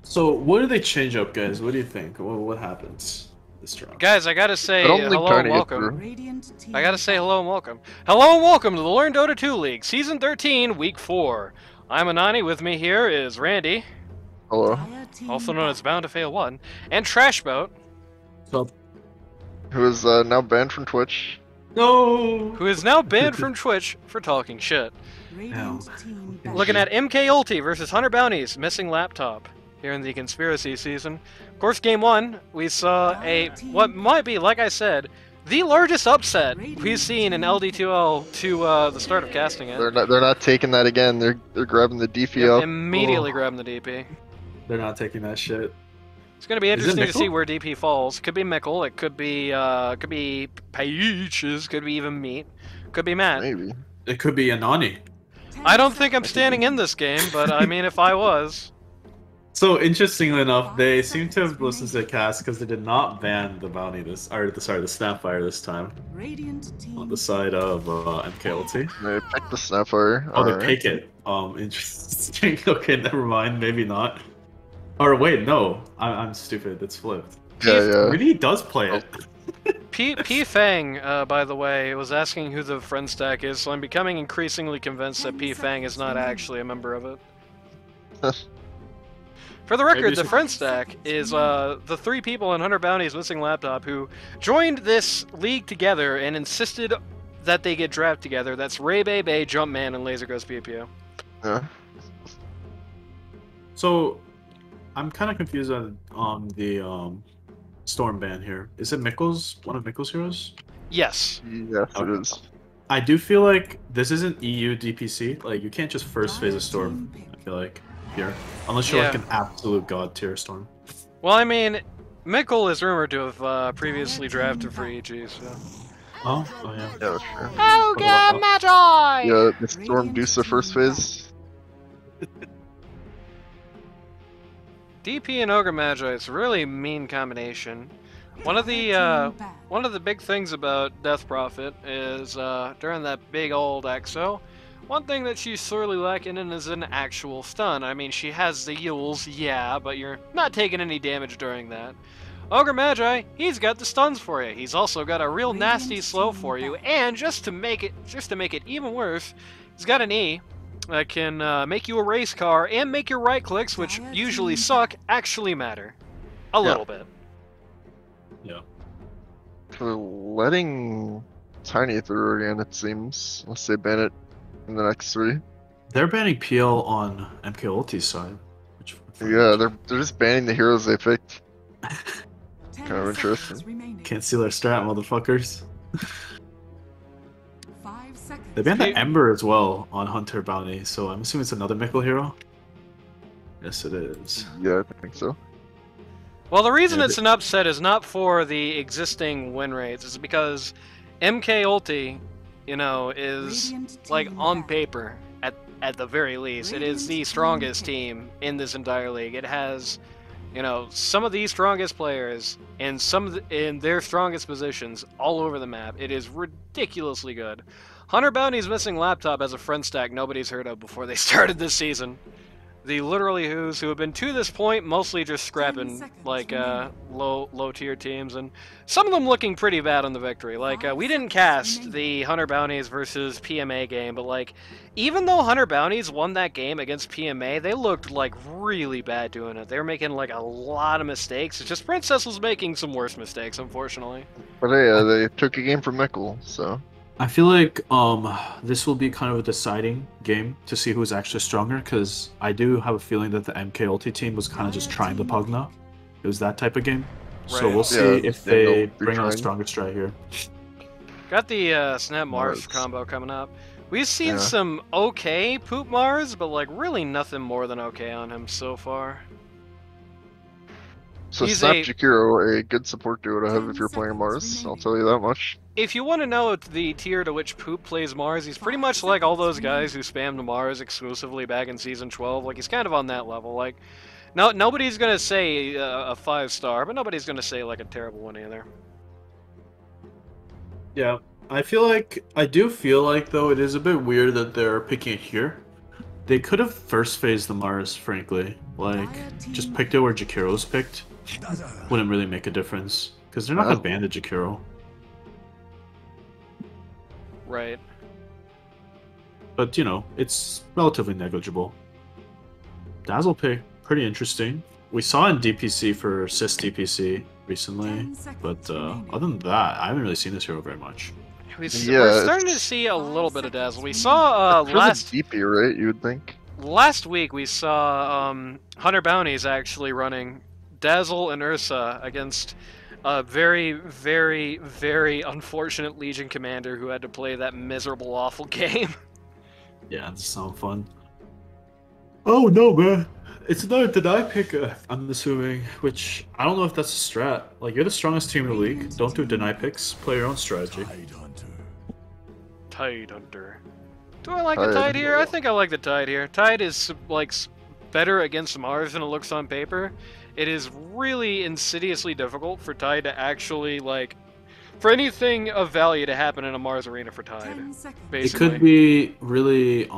So, what do they change up, guys? What do you think? What happens this drop? Guys, I gotta I say don't think hello and Tiny get welcome. through. I gotta say hello and welcome. Hello and welcome to the Learn Dota 2 League, Season 13, Week 4. I'm Anani, with me here is Randy, Hello. also known as Bound to Fail 1, and Trashboat, So, Who is now banned from Twitch. no. who is now banned from Twitch for talking shit. Hell. Looking at MK-Ulty versus Hunter Bounties, missing laptop, here in the Conspiracy Season. Of course, Game 1, we saw what might be, like I said, the largest upset we've seen in LD2L to the start of casting it. They're not taking that again. They're grabbing the DP up. Immediately grabbing the DP. They're not taking that shit. It's gonna be interesting to see Mickle? where DP falls. Could be Mickle, it could be Peaches, could be even Meat, could be Matt. Maybe. It could be Anani. I don't think I'm standing in this game, but I mean, if I was. So, interestingly enough, they seem to have listened to the cast because they did not ban the bounty the Snapfire this time. On the side of MK-Ulty. They picked the Snapfire. Oh, they Alright. pick it. Interesting. Okay, never mind. Maybe not. Or wait, no. I'm stupid. It's flipped. Yeah, yeah. Really does play it. P Fang, by the way, was asking who the friend stack is, so I'm becoming increasingly convinced that P Fang is not actually a member of it. For the record, the friend stack is the 3 people in Hunter Bounty's missing laptop who joined this league together and insisted that they get drafted together. That's Ray Bay Bay, Jumpman, and Laser Ghost Pew Pew. Yeah. So, I'm kind of confused on the Storm ban here. Is it Mickle's one of Mickle's heroes? Yes. Yes, it is. I do feel like this isn't EU DPC. Like, you can't just first phase a Storm, I feel like, here. Unless you're like an absolute god tier Storm. Well, I mean, Mickle is rumored to have previously drafted for EG, so... Oh yeah. Yeah, that's true. Oh, God, Magi! Yeah, the Storm Deuce the first phase. DP and Ogre Magi, it's a really mean combination. One of the big things about Death Prophet is during that big old EXO, one thing that she's sorely lacking in is an actual stun. I mean, she has the Yules, yeah, but you're not taking any damage during that. Ogre Magi, he's got the stuns for you. He's also got a real nasty slow for you, and just to make it even worse, he's got an E that can make you a race car and make your right clicks, which usually suck, actually matter. A little bit. Yeah. They're letting Tiny through again, it seems. Unless they ban it in the next 3. They're banning PL on MK-Ulti's side. Yeah, they're just banning the heroes they picked. Kind of interesting. Can't steal their strat, motherfuckers. They banned the Ember as well on Hunter Bounty, so I'm assuming it's another Mickle hero? Yes, it is. Yeah, I think so. Well, the reason it's an upset is not for the existing win rates, it's because MK-Ulti, you know, is, like, on paper, at the very least, it is the strongest team in this entire league. It has, you know, some of the strongest players in in their strongest positions all over the map. It is ridiculously good. Hunter Bounty's missing laptop as a friend stack nobody's heard of before they started this season. The literally who's who have been to this point mostly just scrapping like low tier teams, and some of them looking pretty bad on the victory. Like we didn't cast the Hunter Bounties versus PMA game, but like even though Hunter Bounties won that game against PMA, they looked like really bad doing it. They were making like a lot of mistakes. It's just Princess was making some worse mistakes, unfortunately. But hey, they took a game from Mickle, so... I feel like this will be kind of a deciding game to see who's actually stronger, because I do have a feeling that the MK-Ulti team was kind of just trying the Pugna. It was that type of game. Right. So we'll see if they bring out a stronger strat here. Got the Snap Mars combo coming up. We've seen some okay Poop Mars, but like really nothing more than okay on him so far. So Snap Jakiro, a good support duo to have if you're playing Mars, I'll tell you that much. If you want to know the tier to which Poop plays Mars, he's pretty much like all those guys who spammed Mars exclusively back in Season 12. Like, he's kind of on that level. Like, no, nobody's going to say a 5-star, but nobody's going to say, like, a terrible one either. Yeah, I do feel like, though, it is a bit weird that they're picking it here. They could have first phased the Mars, frankly. Like, just picked it where Jakiro's picked. Wouldn't really make a difference. Because they're not going to ban the Jakiro. Right. But, you know, it's relatively negligible. Dazzle pick, pretty interesting. We saw in DPC for Sis DPC recently, but other than that, I haven't really seen this hero very much. We're starting to see a little bit of Dazzle. We saw last DP, right? You would think. Last week we saw Hunter Bounties actually running Dazzle and Ursa against a very, very, very unfortunate Legion commander who had to play that miserable, awful game. Yeah, it sounds fun. Oh no, man. It's another deny pick, I'm assuming, which I don't know if that's a strat. Like, you're the strongest team in the league. Don't do deny picks. Play your own strategy. Tide Hunter. Do I like the Tide here? I think I like the Tide here. Tide is, like, better against Mars than it looks on paper. It is really insidiously difficult for Tide to actually, like, for anything of value to happen in a Mars arena for Tide, basically. It could be really,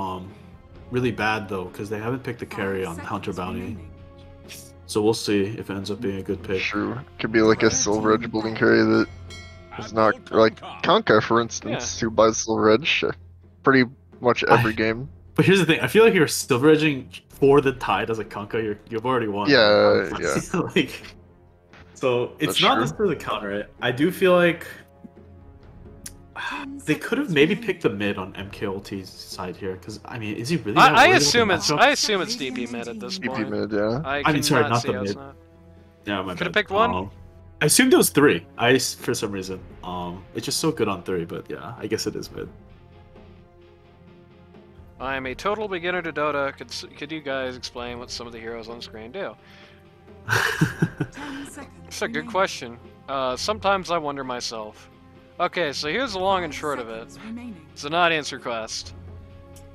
really bad, though, because they haven't picked the carry on Hunter Bounty. So we'll see if it ends up being a good pick. True. Could be like a Silver Edge building carry that is not, like, Kanka, for instance, who buys Silver Edge pretty much every game. But here's the thing, I feel like you're Silver Edging for the Tide as a Kanka, you've already won. Yeah, yeah. Like, so it's not necessarily counter it. I do feel like they could have maybe picked the mid on MK-Ulty's side here, because I mean, is he really? I assume it's DP mid at this point. DP mid, yeah. I mean, sorry, not the mid. Yeah, my bad. Could have picked one. I assumed it was 3. For some reason. It's just so good on 3, but yeah, I guess it is mid. I am a total beginner to Dota. Could you guys explain what some of the heroes on screen do? It's a good question. Sometimes I wonder myself. Okay, so here's the long and short of it. It's an audience request.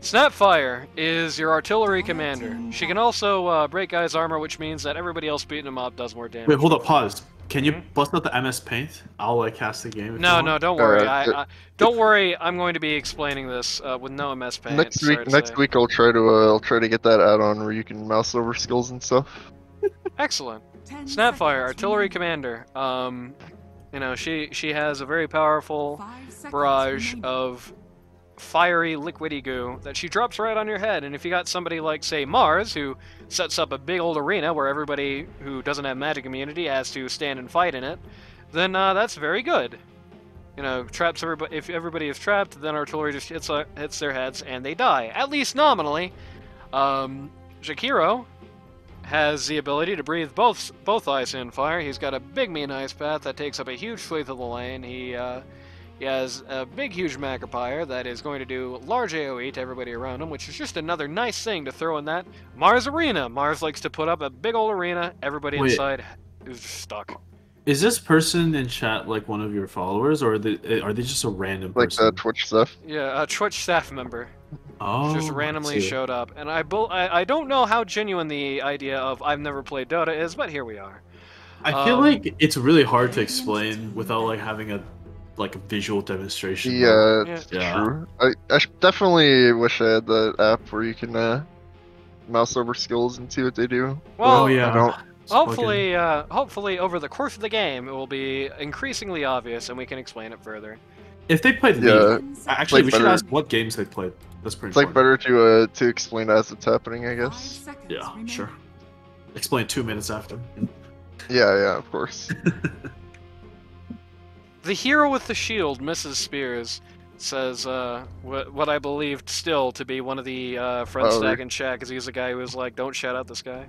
Snapfire is your artillery commander. She can also break guys' armor, which means that everybody else beating them up does more damage. Wait, hold up, pause. Can you bust out the MS Paint? I'll like cast the game. No, don't worry. Don't worry. I'm going to be explaining this with no MS Paint. Next week I'll try to get that add-on where you can mouse over skills and stuff. Excellent. Snapfire, artillery commander. You know, she has a very powerful barrage of fiery liquidy goo that she drops right on your head, and if you got somebody like, say, Mars, who sets up a big old arena where everybody who doesn't have magic immunity has to stand and fight in it, then that's very good. You know, traps everybody. If everybody is trapped, then artillery just hits their heads and they die, at least nominally. Jakiro has the ability to breathe both ice and fire. He's got a big mean ice path that takes up a huge swath of the lane. He has a big, huge Macropire that is going to do large AoE to everybody around him, which is just another nice thing to throw in that Mars arena. Mars likes to put up a big old arena. Everybody inside is just stuck. Is this person in chat like one of your followers, or are they just a random person? Like the Twitch staff? Yeah, a Twitch staff member. Oh, just randomly showed up. And I don't know how genuine the idea of I've never played Dota is, but here we are. I feel like it's really hard to explain without like having a visual demonstration. Yeah, it's true. I definitely wish I had that app where you can mouse over skills and see what they do. Well, yeah. Hopefully over the course of the game, it will be increasingly obvious, and we can explain it further. If they played League, actually, we should ask what games they played. That's pretty important. It's like better to explain as it's happening, I guess. Yeah, sure. Explain 2 minutes after. Yeah, of course. The hero with the shield, Mrs. Spears, says what I believed still to be one of the friends stack in chat, because he's the guy who was like, "Don't shout out this guy."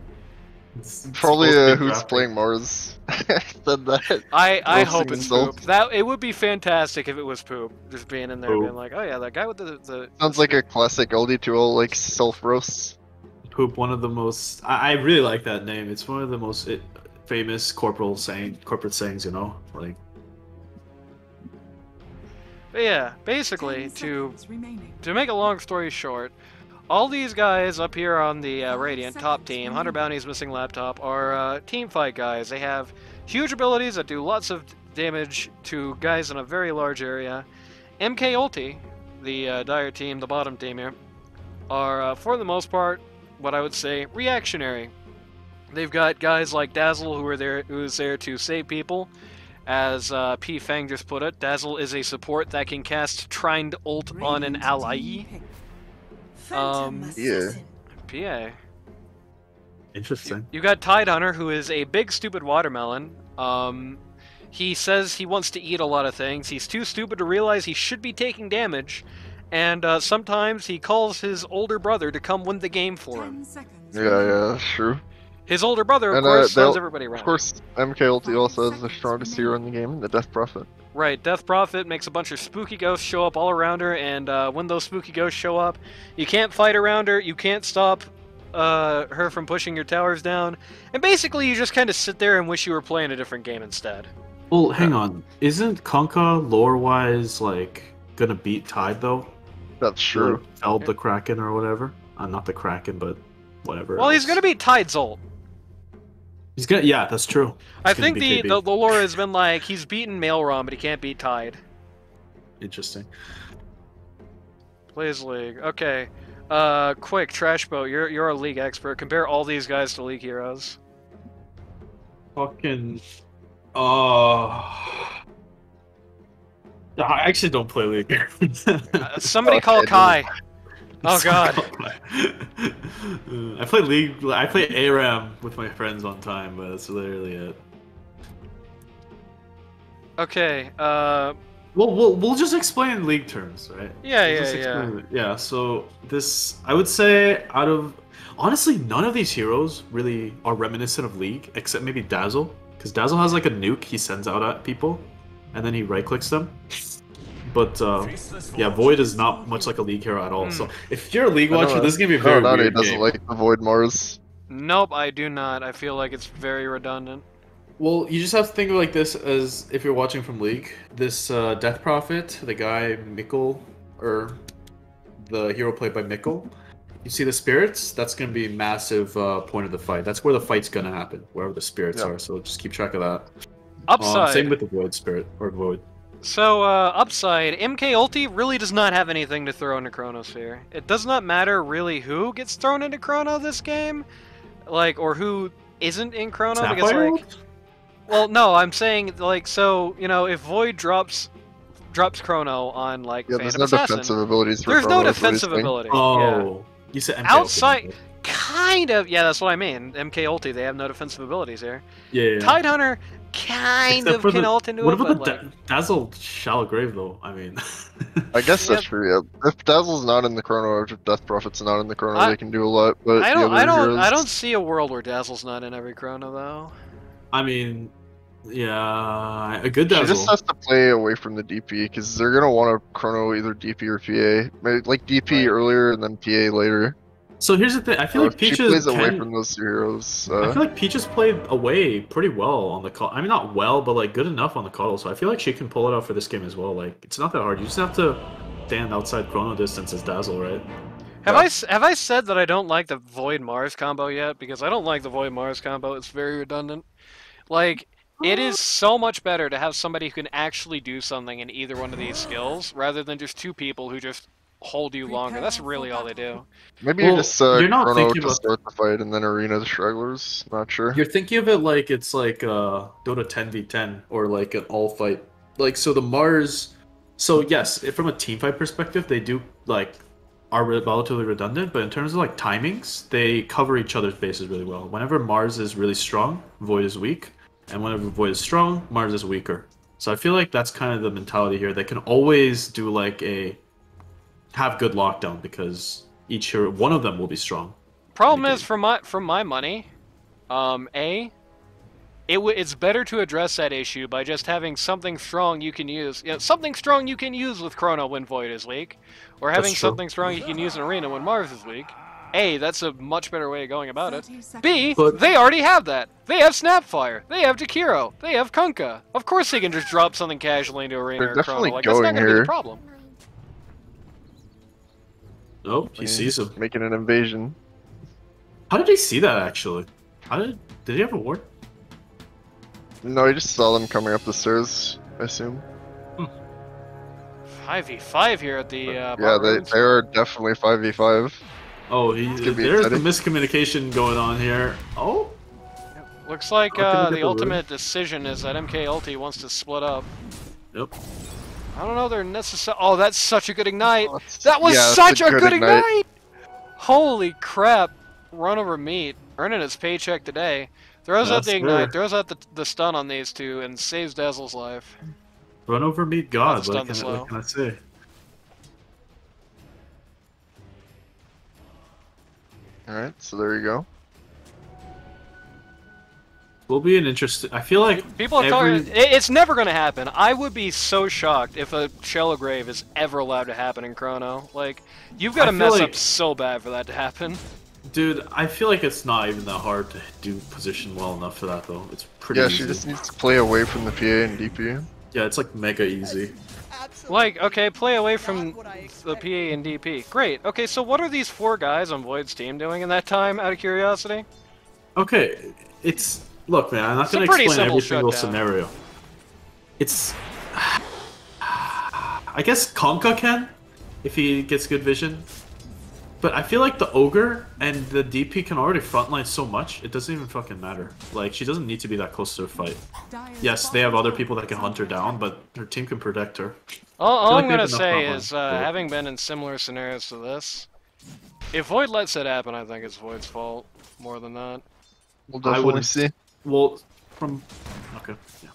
It's probably who's playing Mars said that. I hope it's Poop. It would be fantastic if it was Poop, just being in there being like, "Oh yeah, that guy with the sounds like a classic LD2L like self roast." Poop, one of the most. I really like that name. It's one of the most famous corporate sayings, you know, like. But yeah, basically, to make a long story short, all these guys up here on the Radiant top team, Hunter Bounty's missing laptop, are team fight guys. They have huge abilities that do lots of damage to guys in a very large area. MK-Ulty, the Dire team, the bottom team here, are, for the most part, what I would say, reactionary. They've got guys like Dazzle who's there to save people. As P. Fang just put it, Dazzle is a support that can cast Trined Ult on an ally. Yeah. PA. Interesting. You got Tidehunter, who is a big stupid watermelon. He says he wants to eat a lot of things. He's too stupid to realize he should be taking damage, and sometimes he calls his older brother to come win the game for him. Yeah, that's true. His older brother, of course, slows everybody around. Of course, MK-Ulty also has the strongest hero in the game, the Death Prophet. Right, Death Prophet makes a bunch of spooky ghosts show up all around her, and when those spooky ghosts show up, you can't fight around her, you can't stop her from pushing your towers down, and basically you just kind of sit there and wish you were playing a different game instead. Well, hang on. Isn't Kunkka lore-wise, like, gonna beat Tide, though? That's true. Felled the Kraken or whatever? Not the Kraken, but whatever. Well, he's gonna beat Tide's ult. He's gonna, yeah, that's true. I think the lore has been like, he's beaten Maelstrom, but he can't beat Tide. Interesting. Plays League. Okay. Quick, Trashboat, you're a League expert. Compare all these guys to League heroes. Fucking... I actually don't play League. Somebody call Kai. Oh god. I play League. I play ARAM with my friends on time, but that's literally it. Okay. We'll just explain League terms, right? Yeah. So this, I would say, honestly, none of these heroes really are reminiscent of League, except maybe Dazzle, because Dazzle has like a nuke he sends out at people, and then he right-clicks them. But yeah, Void is not much like a League hero at all. So if you're a League watcher, this is gonna be a very weird doesn't game. like the Void Mars. Nope, I do not. I feel like it's very redundant. Well, you just have to think of like this as if you're watching from League. This Death Prophet, the guy Mickle, or the hero played by Mickle. You see the spirits? That's gonna be a massive point of the fight. That's where the fight's gonna happen, wherever the spirits are. So just keep track of that. Upside. Same with the Void spirit or Void. So, upside, MK-Ulty really does not have anything to throw into Chronosphere. It does not matter really who gets thrown into Chrono this game, like, or who isn't in Chrono, because, like... Well, no, I'm saying, like, so, you know, if Void drops Chrono on, like, there's Phantom no Assassin, defensive abilities for there's Chrono, no defensive ability. Oh, you said MK-Ulty. Outside... Kind of, yeah, that's what I mean. MK-Ulty, they have no defensive abilities here. Yeah. Tidehunter kind of can ult into what it, about but the Dazzle Shallow Grave, though? I mean... I guess that's true, yeah. If Dazzle's not in the Chrono, or if Death Prophet's not in the Chrono, they can do a lot, but I don't see a world where Dazzle's not in every Chrono, though. I mean... Yeah, a good Dazzle. She just has to play away from the DP, because they're going to want to Chrono either DP or PA. Maybe, like DP earlier and then PA later. So here's the thing, I feel like Peaches she plays away from those heroes. I feel like Peaches played away pretty well on the call. I mean, not well, but like good enough on the call. So I feel like she can pull it out for this game as well. Like, it's not that hard. You just have to stand outside Chrono distance as Dazzle, right? Have I said that I don't like the Void Mars combo yet? Because I don't like the Void Mars combo. It's very redundant. Like, it is so much better to have somebody who can actually do something in either one of these skills, rather than just two people who just hold you longer. That's really all they do. Maybe you just Chrono to start the fight and then Arena the Stragglers. Not sure. You're thinking of it like it's like Dota 10v10 or like an all fight. Like, so the Mars. So yes, from a team fight perspective, they do like are relatively redundant, but in terms of like timings, they cover each other's bases really well. Whenever Mars is really strong, Void is weak, and whenever Void is strong, Mars is weaker. So I feel like that's kind of the mentality here. They can always do like have good lockdown because each hero, one of them will be strong. Problem is, from my money, it's better to address that issue by just having something strong you can use. You know, something strong you can use with Chrono when Void is weak, or having something strong you can use in Arena when Mars is weak. A, that's a much better way of going about it. B, they already have that. They have Snapfire. They have Jakiro. They have Kunkka. Of course they can just drop something casually into Arena or Chrono. Like, that's not going to be the problem. Oh, he sees him. Making an invasion. How did he see that, actually? Did he have a ward? No, he just saw them coming up the stairs, I assume. 5v5 here at the yeah, they are definitely 5v5. Oh, there's the miscommunication going on here. Oh. Looks like the ultimate decision is that MK-Ulty wants to split up. Yep. I don't know they're necessary. Oh, that's such a good ignite. That was such a good ignite. Holy crap. Run over meat. Earning its paycheck today. Throws out the ignite, throws out the stun on these two, and saves Dazzle's life. Run over meat god, what can I say? Alright, so there you go. Will be an interesting. I feel like people are talking. It's never going to happen. I would be so shocked if a Shallow Grave is ever allowed to happen in Chrono. Like, you've got to mess up so bad for that to happen. Dude, I feel like it's not even that hard to do position well enough for that though. It's pretty easy. She just needs to play away from the PA and DP. Yeah, it's like mega easy. Like, okay, play away from the PA and DP. Great. Okay, so what are these 4 guys on Void's team doing in that time, out of curiosity? Okay, it's... Look, man, I'm not going to explain every single scenario. It's... I guess Conka can, if he gets good vision. But I feel like the Ogre and the DP can already frontline so much, it doesn't even fucking matter. Like, she doesn't need to be that close to a fight. Yes, they have other people that can hunt her down, but her team can protect her. All I'm going to say is, having been in similar scenarios to this, if Void lets it happen, I think it's Void's fault more than that. We'll definitely see. Well, from... Okay, yeah.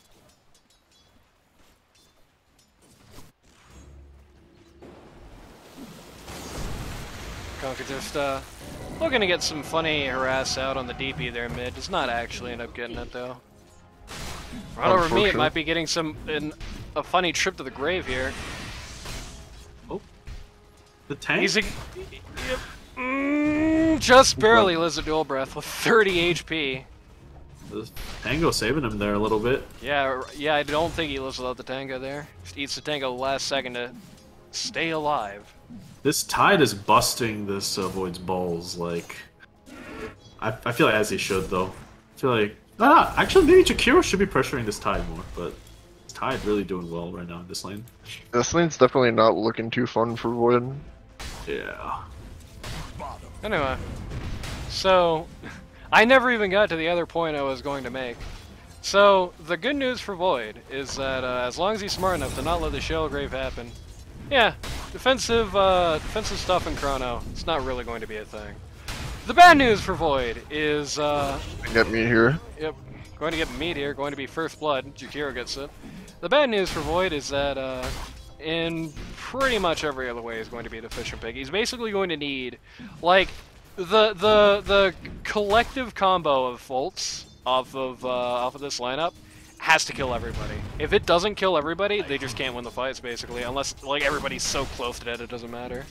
Conka just, looking to get some funny harass out on the DP there mid. Does not actually end up getting it, though. Run over me, it might be getting a funny trip to the grave here. Oh. The tank? Just barely lives a dual breath with 30 HP. The Tango saving him there a little bit. Yeah, I don't think he lives without the Tango there. Just eats the Tango the last second to stay alive. This Tide is busting this Void's balls, like... I feel like as he should, though. I feel like... actually, maybe Jakiro should be pressuring this Tide more, but... This Tide really doing well right now in this lane. This lane's definitely not looking too fun for Void. Yeah. Anyway. So... I never even got to the other point I was going to make. So, the good news for Void is that as long as he's smart enough to not let the Shell Grave happen, yeah, defensive stuff in Chrono, it's not really going to be a thing. The bad news for Void is... Get me here. Yep, going to get meat here, going to be First Blood, Jakiro gets it. The bad news for Void is that in pretty much every other way is going to be a deficient pick. He's basically going to need, like... The collective combo of faults off of this lineup has to kill everybody. If it doesn't kill everybody, they just can't win the fights basically, unless like everybody's so close to dead it doesn't matter.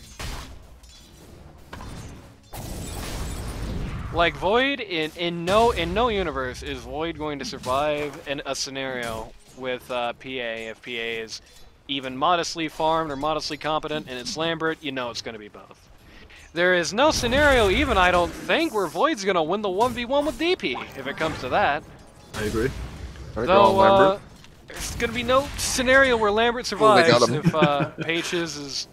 Like Void in no universe is Void going to survive in a scenario with PA if PA is even modestly farmed or modestly competent and it's Lambert, you know it's going to be both. There is no scenario even, I don't think, where Void's gonna win the 1v1 with DP, if it comes to that. I agree. Though, there's gonna be no scenario where Lambert survives if Pages is...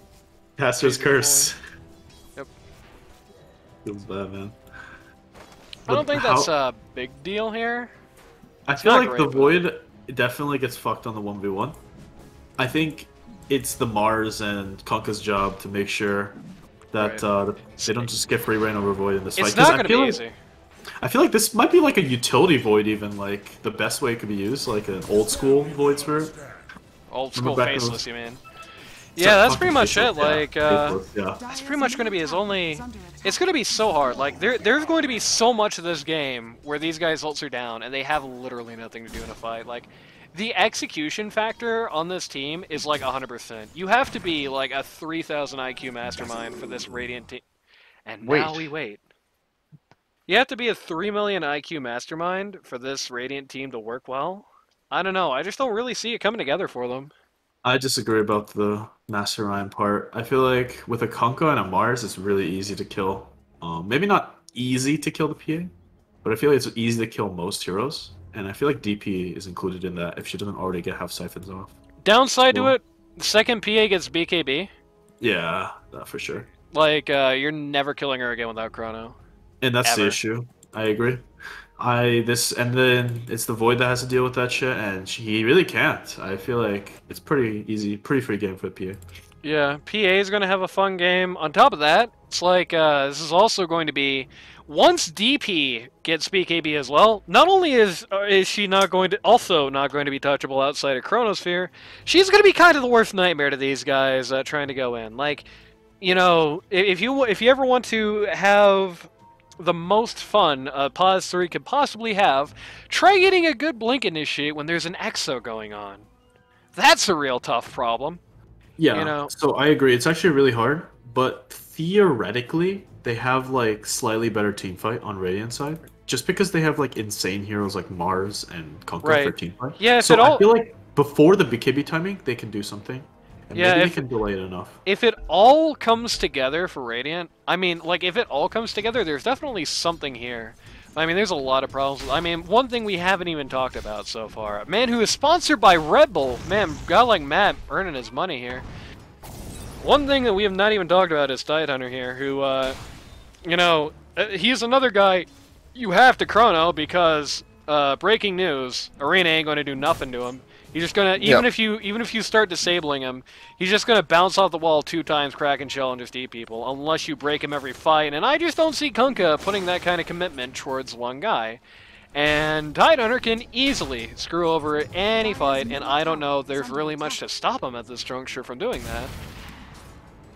Caster's curse. Yep. Feels bad, man. I don't think that's a big deal here. I feel like the Void definitely gets fucked on the 1v1. I think it's the Mars and Conka's job to make sure that they don't just get free reign over Void in this fight. It's not going to be easy. I feel like this might be like a utility Void even, like the best way it could be used, like an old school Void Spirit. Old school Faceless, you mean? Yeah, that's pretty much it. Like, that's pretty much going to be his only... It's going to be so hard. Like, there's going to be so much of this game where these guys' ults are down and they have literally nothing to do in a fight. Like, the execution factor on this team is like 100%. You have to be like a 3,000 IQ mastermind for this Radiant team. And now we wait. You have to be a 3 million IQ mastermind for this Radiant team to work well? I don't know. I just don't really see it coming together for them. I disagree about the mastermind part. I feel like with a Conka and a Mars, it's really easy to kill. Maybe not easy to kill the PA, but I feel like it's easy to kill most heroes. And I feel like DP is included in that if she doesn't already get half siphons off. Downside to it, the second PA gets BKB. Yeah, for sure. Like, you're never killing her again without Chrono. And that's Ever. the issue. I agree. And then it's the Void that has to deal with that shit, and he really can't. I feel like it's pretty easy, pretty free game for PA. Yeah, PA is going to have a fun game. On top of that, it's like, this is also going to be, once DP gets BKB as well, not only is she not going to be touchable outside of Chronosphere, she's going to be kind of the worst nightmare to these guys trying to go in. Like, you know, if you ever want to have the most fun Pause 3 could possibly have, try getting a good Blink Initiate when there's an EXO going on. That's a real tough problem. Yeah, you know? So I agree. It's actually really hard, but theoretically, they have like slightly better team fight on Radiant side, just because they have like insane heroes like Mars and Kunkka for team fight. Yeah, so I feel like before the BKB timing, they can do something. And maybe they can delay it enough. If it all comes together for Radiant, I mean, like, if it all comes together, there's definitely something here. I mean, there's a lot of problems. I mean, one thing we haven't even talked about so far. A man who is sponsored by Red Bull. Man, guy like Matt earning his money here. One thing that we have not even talked about is Tidehunter here, who, you know, he's another guy you have to Chrono because, breaking news, Arena ain't going to do nothing to him. He's just gonna even if you start disabling him, he's just gonna bounce off the wall 2 times, crack and shell, and just eat people unless you break him every fight. And I just don't see Kunkka putting that kind of commitment towards one guy. And Tidehunter can easily screw over any fight, and I don't know if there's really much to stop him at this juncture from doing that.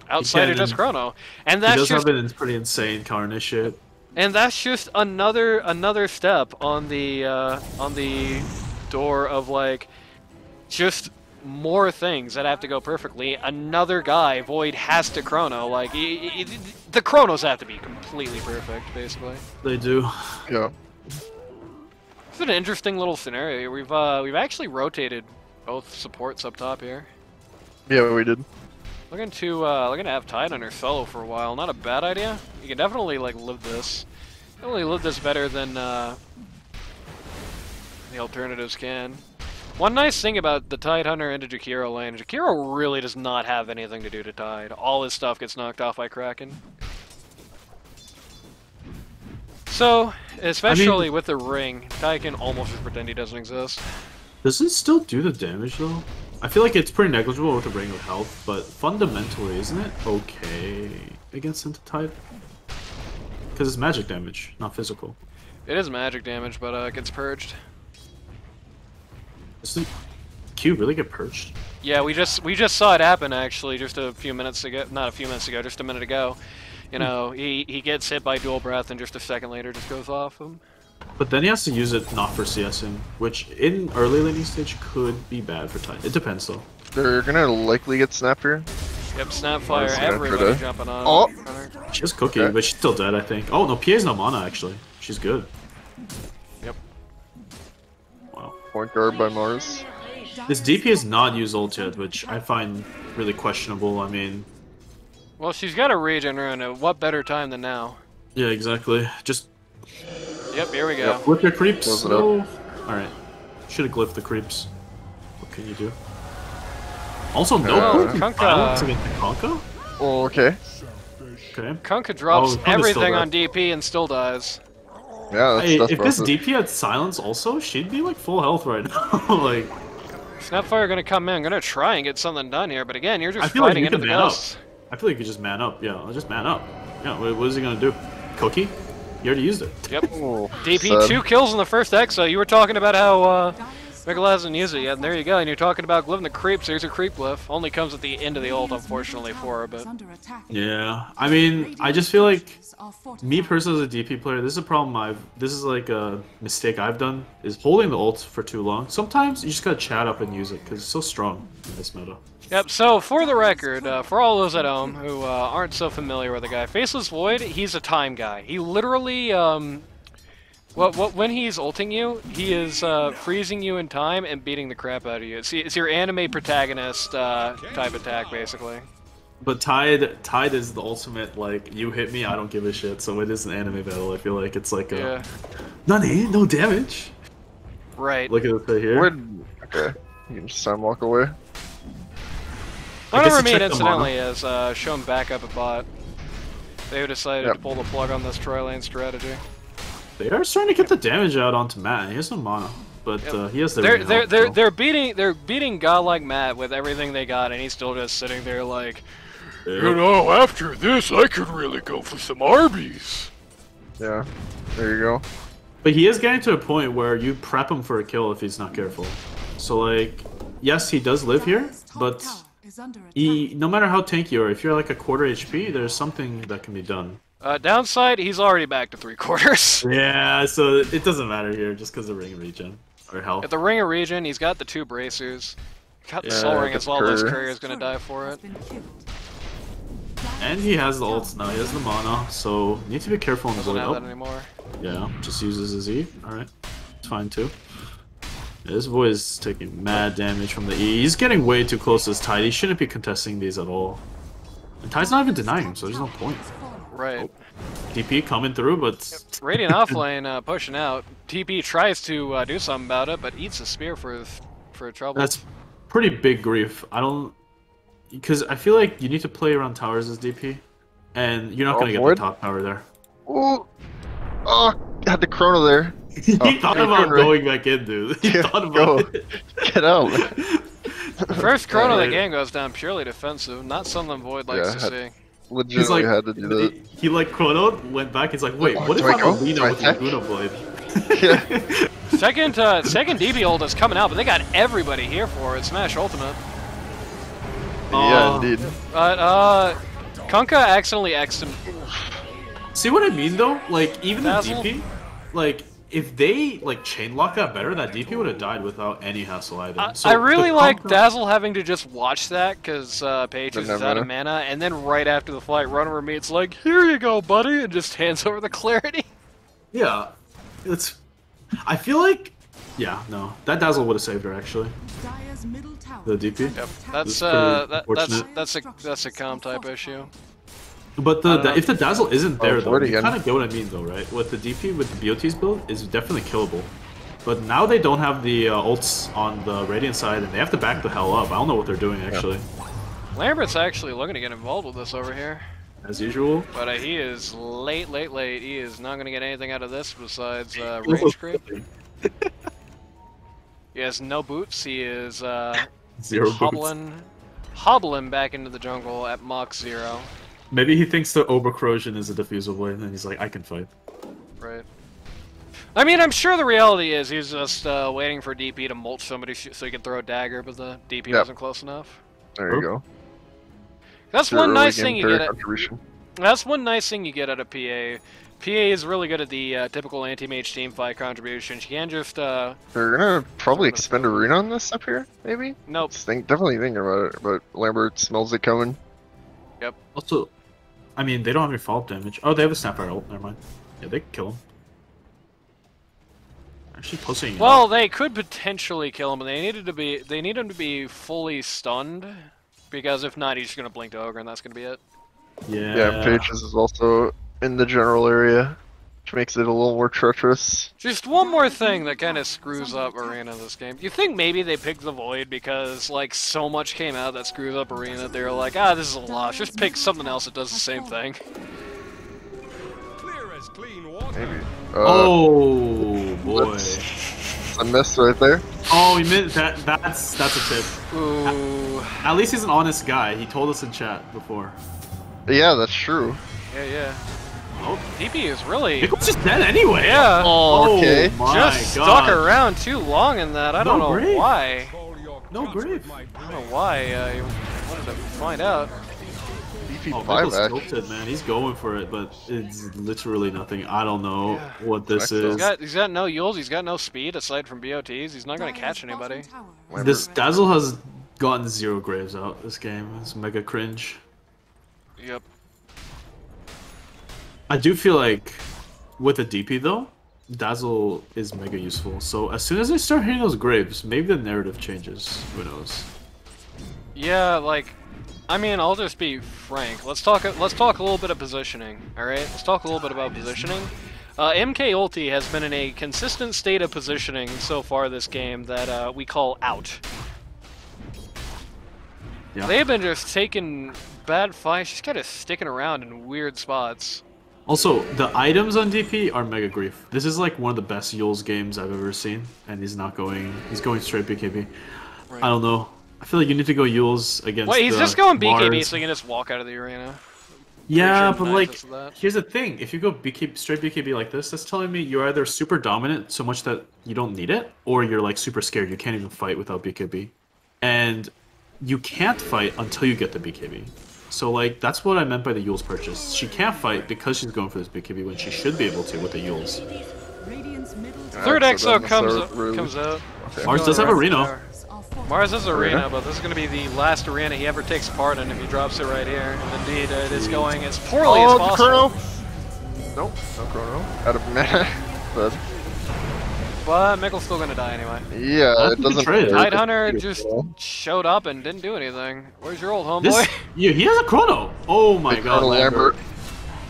Outside of just Chrono, and that's he does have a pretty insane counter initiate. And that's just another step on the door of like. Just more things that have to go perfectly. Another guy, Void, has to Chrono. Like, the Chronos have to be completely perfect, basically. They do. Yeah. It's an interesting little scenario. We've actually rotated both supports up top here. Yeah, we did. Looking to have Tidehunter solo for a while. Not a bad idea. You can definitely like live this. Definitely live this better than the alternatives can. One nice thing about the Tidehunter into Jakiro lane, Jakiro really does not have anything to do to Tide. All his stuff gets knocked off by Kraken. So, especially with the ring, Tide can almost just pretend he doesn't exist. Does it still do the damage though? I feel like it's pretty negligible with the ring of health, but fundamentally, isn't it okay against into Tide? Because it's magic damage, not physical. It is magic damage, but it gets purged. Does the Q really get purged? Yeah, we just saw it happen actually just a few minutes ago. Not a few minutes ago, just a minute ago. You know, he gets hit by dual breath and just a second later just goes off him. But then he has to use it not for CSing, which in early laning stage could be bad for Tide. It depends though. They're gonna likely get Snap here. Yep, Snapfire, everybody jumping on. Oh! She has Cookie, but she's still dead, I think. Oh no, PA's no mana actually. She's good. Yep. Wow. Point guard by Mars. This DP has not used ult yet, which I find really questionable. I mean... Well, she's got a regen rune. What better time than now? Yeah, exactly. Just... Yep, here we go. Yep. Whip your creeps. Close it up. Alright. Should've glyphed the creeps. What can you do? Also, no violence against the Kunkka? Oh, okay. Okay. Kunkka drops Kunkka's everything on DP and still dies. Yeah, that's if this DP had silence also, she'd be like full health right now. Like... Snapfire gonna come in, gonna try and get something done here, but again, you're just fighting like into the ghosts. I feel like you just man up. Yeah, just man up. Yeah, what is he gonna do? Cookie? You already used it. Yep. DP 2 kills in the first Exa. You were talking about how Mickle hasn't used it yet, and there you go. And you're talking about glyphing the creeps. There's a creep glyph. Only comes at the end of the ult, unfortunately for her, but... Yeah, I mean, I just feel like, me personally as a DP player, this is a problem this is like a mistake I've done, is holding the ult for too long. Sometimes you just gotta chat up and use it, because it's so strong in this meta. Yep, so for the record, for all those at home who aren't so familiar with the guy, Faceless Void, he's a time guy. He literally, when he's ulting you, he is freezing you in time and beating the crap out of you. It's your anime protagonist type attack, basically. But Tide is the ultimate, like, you hit me, I don't give a shit, so it is an anime battle. I feel like it's like a... Nani? No damage? Right. Look at it right here. Okay, you can just time walk away. One of our main incidentally is shown back up a bot. They've decided to pull the plug on this Troy lane strategy. They are starting to get the damage out onto Matt. He has no mana, but he has the. They're beating godlike Matt with everything they got, and he's still just sitting there like, you know, after this, I could really go for some Arby's. Yeah, there you go. But he is getting to a point where you prep him for a kill if he's not careful. So like, yes, he does live here, but no matter how tanky you are, if you're like a quarter HP, there's something that can be done. Downside, he's already back to 3/4. Yeah, so it doesn't matter here just because of ring regen or health. At the ring of regen, he's got the 2 bracers. Got the soul ring as well. This courier's gonna die for it. And he has the ults now. He has the mana, so need to be careful on the Doesn't have that anymore. Yeah, just uses his E. All right, it's fine too. Yeah, this boy is taking mad damage from the E. He's getting way too close to his Tide. He shouldn't be contesting these at all. And Tide's not even denying him, so there's no point. Right. DP coming through, but Radiant offlane pushing out. TP tries to do something about it, but eats a spear for trouble. That's pretty big grief. I don't, because I feel like you need to play around towers as DP, and you're not gonna get the top tower there. Ooh. Oh, had the chrono there. He thought about going back in, dude. He thought about it. Get out. First chrono of the game goes down purely defensive, not something Void likes to see. Legitimately had to do that. He like chronoed, went back, he's like, wait, what if I'm Alina with Laguna Blade? Second DB ult is coming out, but they got everybody here for it. Smash Ultimate. Yeah, indeed. But, Kunkka accidentally X'd him. See what I mean, though? Like, even the Dazzle? DP, like, if they, like, chain lock that better, that DP would have died without any hassle either. So I really like Dazzle having to just watch that, because Pages is out of mana, and then right after the fight, run over me, it's like, here you go, buddy, and just hands over the clarity. Yeah, it's... I feel like... Yeah, no. That Dazzle would have saved her, actually. The DP? Yep, that's a comp type issue. But if the Dazzle isn't there, though, you kind of get what I mean, though, right? With the DP, with the BOT's build, is definitely killable. But now they don't have the ults on the Radiant side, and they have to back the hell up. I don't know what they're doing, actually. Lambert's actually looking to get involved with this over here. As usual. But he is late. He is not going to get anything out of this besides range creep. He has no boots. He is hobbling back into the jungle at Mach 0. Maybe he thinks the Oberkrosion is a diffusable, and then he's like, I can fight. Right. I mean, I'm sure the reality is he's just waiting for DP to mulch somebody so he can throw a dagger, but the DP wasn't close enough. There you go. That's one nice thing you get. That's one nice thing you get out of PA. PA is really good at the typical anti-mage teamfight contribution. She can just. They're gonna probably expend arena on this up here, maybe. Nope. Definitely thinking about it, but Lambert smells it coming. Yep. Also, I mean, they don't have any follow-up damage. Oh, they have a Snapfire ult. Never mind. Yeah, they can kill him. Actually, posting. Well, they could potentially kill him, but they need him to be fully stunned, because if not, he's just gonna blink to Ogre, and that's gonna be it. Yeah. Yeah, Pages is also in the general area, which makes it a little more treacherous. Just one more thing that kind of screws up Arena this game. You think maybe they picked the Void because, like, so much came out that screws up Arena that they're like, ah, this is a loss. Just pick something else that does the same thing. Maybe. Oh boy. I missed right there. Oh, he meant that's a tip. Ooh. At least he's an honest guy. He told us in chat before. Yeah, that's true. Yeah. Oh, DP is really... Mickle's just dead anyway. Yeah. Oh, okay. My just God. stuck around too long in that. I don't know why. No grave. I don't know why. You wanted to find out. Oh, Mickle's tilted, man. He's going for it, but it's literally nothing. I don't know what this is. He's got no Yules. He's got no speed aside from BOTs. He's not going to catch anybody. This Dazzle has gotten 0 graves out this game. It's mega cringe. Yep. I do feel like with a DP though, Dazzle is mega useful. So as soon as they start hitting those graves, maybe the narrative changes. Who knows? Yeah, like, I mean, I'll just be frank. Let's talk a little bit of positioning. All right, let's talk a little bit about positioning. MK-Ulty has been in a consistent state of positioning so far this game that we call out. Yeah. They've been just taking bad fights, just kind of sticking around in weird spots. Also, the items on DP are mega grief. This is like one of the best Yules games I've ever seen, and he's going straight BKB. Right. I don't know. I feel like you need to go Yules against. Wait, he's just going BKB, Mars. so he can just walk out of the arena. Yeah, Pretty but sure like, Knights does that. here's the thing: if you go straight BKB like this, that's telling me you're either super dominant so much that you don't need it, or you're like super scared. You can't even fight without BKB, and you can't fight until you get the BKB. So like, that's what I meant by the Yules purchase. She can't fight because she's going for this BKB when she should be able to with the Yules. Third so EXO that comes must have comes out. Okay. Mars does have Arena. Mars has Arena, Arena? but this is going to be the last arena he ever takes part in if he drops it right here. And indeed, it is going as poorly as Oh, possible. Chrono! Nope, no Chrono. Out of mana. But But Mickle's still going to die anyway. yeah, That's it doesn't. betrayed. hurt. Tidehunter just showed up and didn't do anything. Where's your old homeboy? Yeah, he has a Chrono. Oh my Big god, Chrono Lambert.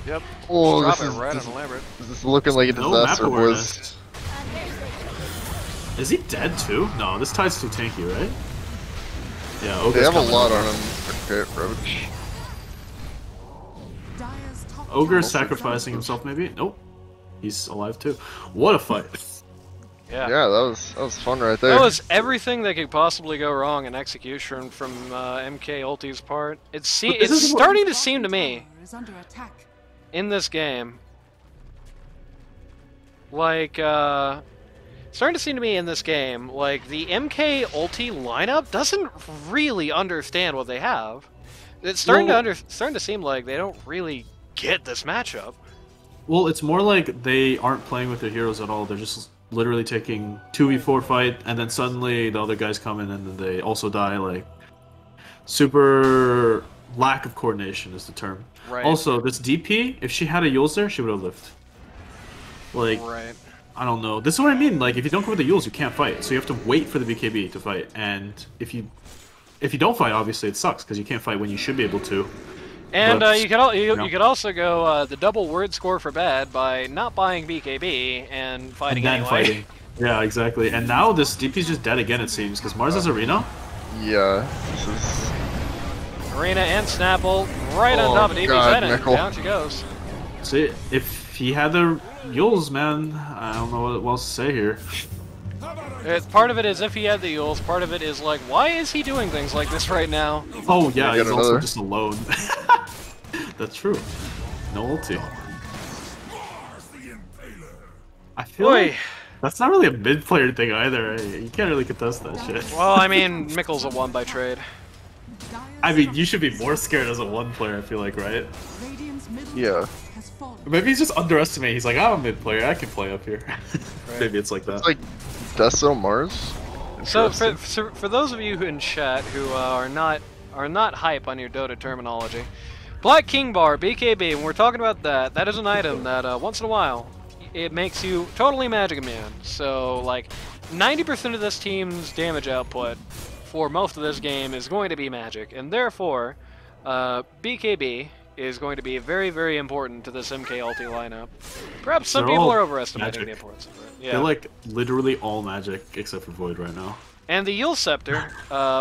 Yep. Oh, Drop this it is, right this, on Lambert. this is looking like a No map disaster, boys. awareness. Is he dead too? No, this tide's too tanky, right? Yeah, They Ogre's have a coming. lot on him. Okay, Roach. Ogre's sacrificing himself, maybe? Nope. He's alive too. What a fight. Yeah. Yeah, that was fun right there. That was everything that could possibly go wrong in execution from MK-Ulty's part. It's starting to seem to me in this game, like starting to seem to me in this game like the MK-Ulty lineup doesn't really understand what they have. It's starting to seem like they don't really get this matchup. Well, it's more like they aren't playing with their heroes at all. They're just literally taking 2v4 fight, and then suddenly the other guys come in and then they also die. Like, super lack of coordination is the term. Right. Also, this DP, if she had a Yules there, she would have lived. Like, Right. I don't know. This is what I mean. Like, if you don't go with the Yules, you can't fight. So you have to wait for the BKB to fight. And if you don't fight, obviously it sucks because you can't fight when you should be able to. And But, you could also go the double word score for bad by not buying BKB and fighting and then anyway. fighting. Yeah, exactly. And now this DP's just dead again, it seems, because Mars has Arena. Yeah, this is. Arena and Snapple right on Oh, top of DP's God, head, and Mickle. down she goes. See, if he had the Yules, man, I don't know what else to say here. Part of it is if he had the Yules, part of it is like, why is he doing things like this right now? Oh yeah, Get he's also another. just alone. That's true. No ulti. I feel Boy. like that's not really a mid-player thing either. You can't really contest that shit. Well, I mean, Mickle's a one by trade. I mean, you should be more scared as a one-player, I feel like, right? Yeah. Maybe he's just underestimating. He's like, I'm a mid-player, I can play up here. Maybe it's like that. It's like Deso Mars. So Interesting. for those of you in chat who are not hype on your Dota terminology, Black King Bar BKB. When we're talking about that, that is an item that once in a while it makes you totally magic immune. So like 90% of this team's damage output for most of this game is going to be magic, and therefore BKB is going to be very, very important to this MK-Ulty lineup. Perhaps some They're people all are overestimating magic. the importance of it. Yeah. They're like literally all magic except for Void right now. And the Yule Scepter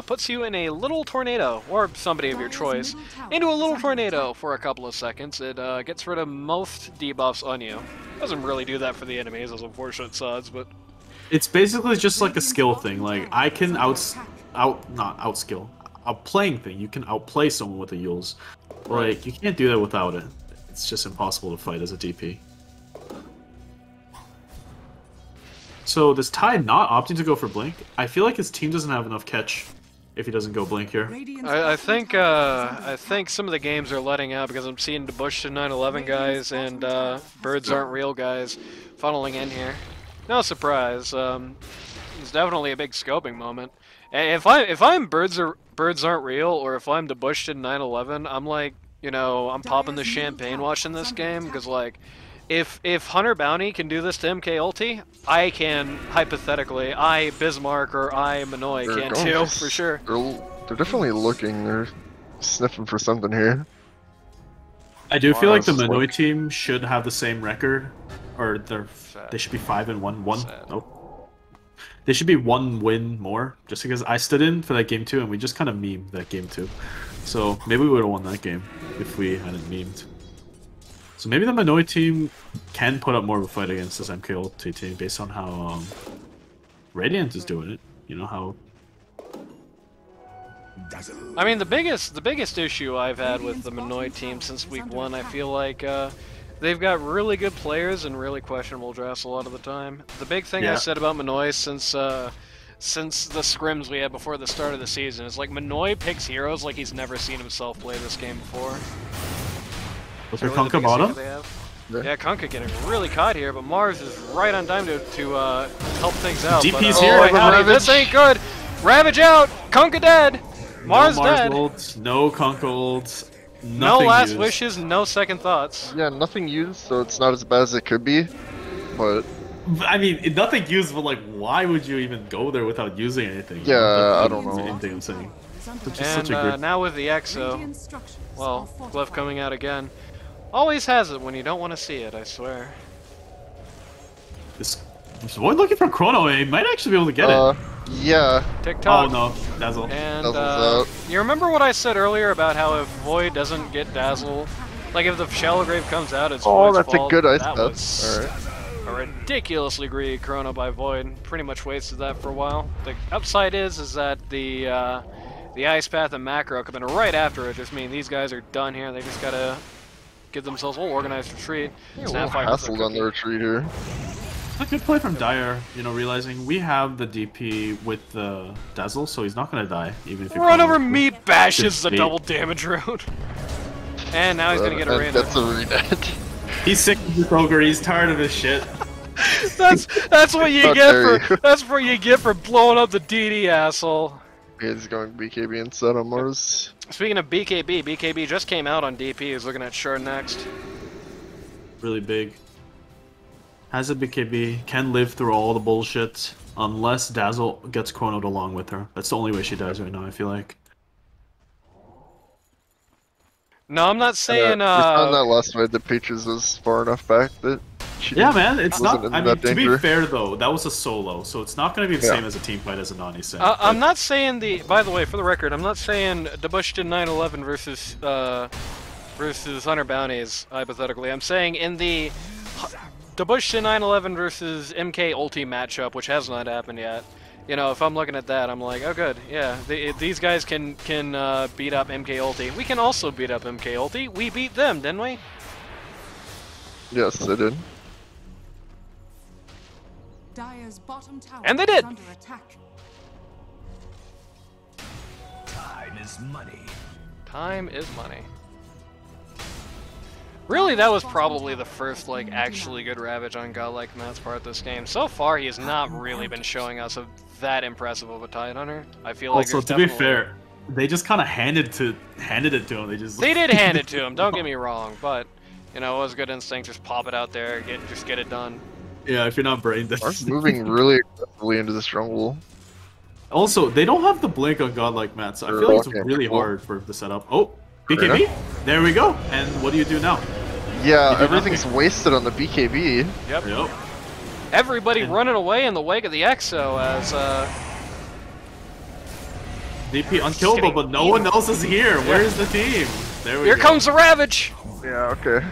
puts you in a little tornado, or somebody of your choice, into a little tornado for a couple of seconds. It gets rid of most debuffs on you. Doesn't really do that for the enemies, as unfortunate sods, but... It's basically just like a skill thing. Like, I can not outskill. A playing thing. You can outplay someone with the Yules. Like, you can't do that without it. It's just impossible to fight as a DP. So, does Ty not opting to go for Blink? I feel like his team doesn't have enough catch if he doesn't go Blink here. I think some of the games are letting out because I'm seeing the Bush to 911 guys and Birds Aren't Real guys funneling in here. No surprise. It's definitely a big scoping moment. If I'm Birds Aren't Real, or if I'm the Bush to 911, I'm like, you know, I'm popping the champagne watching this game because like, if Hunter Bounty can do this to MK-Ulty, I can hypothetically, Bismarck or Manoy They're can going too, for for sure. They're definitely looking. They're sniffing for something here. I do feel like the Mars, Manoy like- team should have the same record, or they should be 5-1. Sad. Nope. They should be one win more, just because I stood in for that game too, and we just kind of memed that game too. So maybe we would have won that game if we hadn't memed. So maybe the Minoy team can put up more of a fight against this MK-Ulty team based on how Radiant is doing it. You know how. I mean, the biggest issue I've had with the Minoy team since week 1, I feel like they've got really good players and really questionable drafts a lot of the time. The big thing I said about Minoy since the scrims we had before the start of the season is like Minoy picks heroes like he's never seen himself play this game before. Was there Kunkka bottom? Yeah, Kunkka getting really caught here, but Mars is right on time to help things out. DP's but, here. Boy, howdy, this ain't good. Ravage out. Kunkka dead. Mars dead. Ult, no Kunkka ult. No last wishes, no second thoughts. Yeah, nothing used, so it's not as bad as it could be. But I mean, nothing used, but like, why would you even go there without using anything? Yeah, I don't know. Anything I'm saying. And now with the EXO, well, Glyph coming out again. Always has it when you don't want to see it, I swear. This boy looking for Chrono, he might actually be able to get it. Yeah. TikTok. Oh no, Dazzle. And you remember what I said earlier about how if Void doesn't get Dazzle, like if the Shallow Grave comes out, it's Void's that's fault. a good ice That bet. was Alright. a ridiculously greedy Chrono by Void. Pretty much wasted that for a while. The upside is that the Ice Path and Macro coming right after it just mean these guys are done here. They just gotta give themselves a little organized retreat. Hassled on the retreat here. A good play from Dyer, you know, realizing we have the DP with the Dazzle, so he's not gonna die, even if you run over me bashes the double damage road. And now he's gonna get a arena. That's a renet. He's sick of this ogre, he's tired of his shit. that's what you get for that's what you get for blowing up the DD, asshole. He's going BKB instead on Mars. Speaking of BKB, BKB just came out on DP. He's looking at Shard next. Really big. Has a BKB, can live through all the bullshit, unless Dazzle gets chronoed along with her. That's the only way she dies right now, I feel like. No, I'm not saying, we found that last fight that Peaches was far enough back that she man, it's not, I mean, to danger. be fair though, that was a solo, so it's not going to be the same as a team fight as a Nani said. I'm not saying by the way, for the record, I'm not saying Debushton 911 versus Hunter Bounties, hypothetically. I'm saying in the Debushton 911 versus MK-Ulty matchup, which has not happened yet. You know, if I'm looking at that, I'm like, oh good, yeah, these guys can beat up MK-Ulty. We can also beat up MK-Ulty. We beat them, didn't we? Yes, they did. And they did! Time is money. Time is money. Really, that was probably the first, like, actually good Ravage on Godlike Matt's part this game. So far, he has not really been showing us that impressive of a Tidehunter. I feel like also, to be fair, they just kind of handed it to him. They did hand it to him, don't get me wrong, but, you know, it was good instinct, just pop it out there, just get it done. Yeah, if you're not brain dead. Moving really aggressively into this jungle. Also, they don't have the blink on Godlike Matt, so I feel like it's really hard for the setup. Oh, BKB? There we go. And what do you do now? Yeah, everything's wasted on the BKB. Yep. Everybody running away in the wake of the EXO as DP unkillable, but no one else is here. Where's the team? There we go. Here comes the Ravage! Yeah, okay.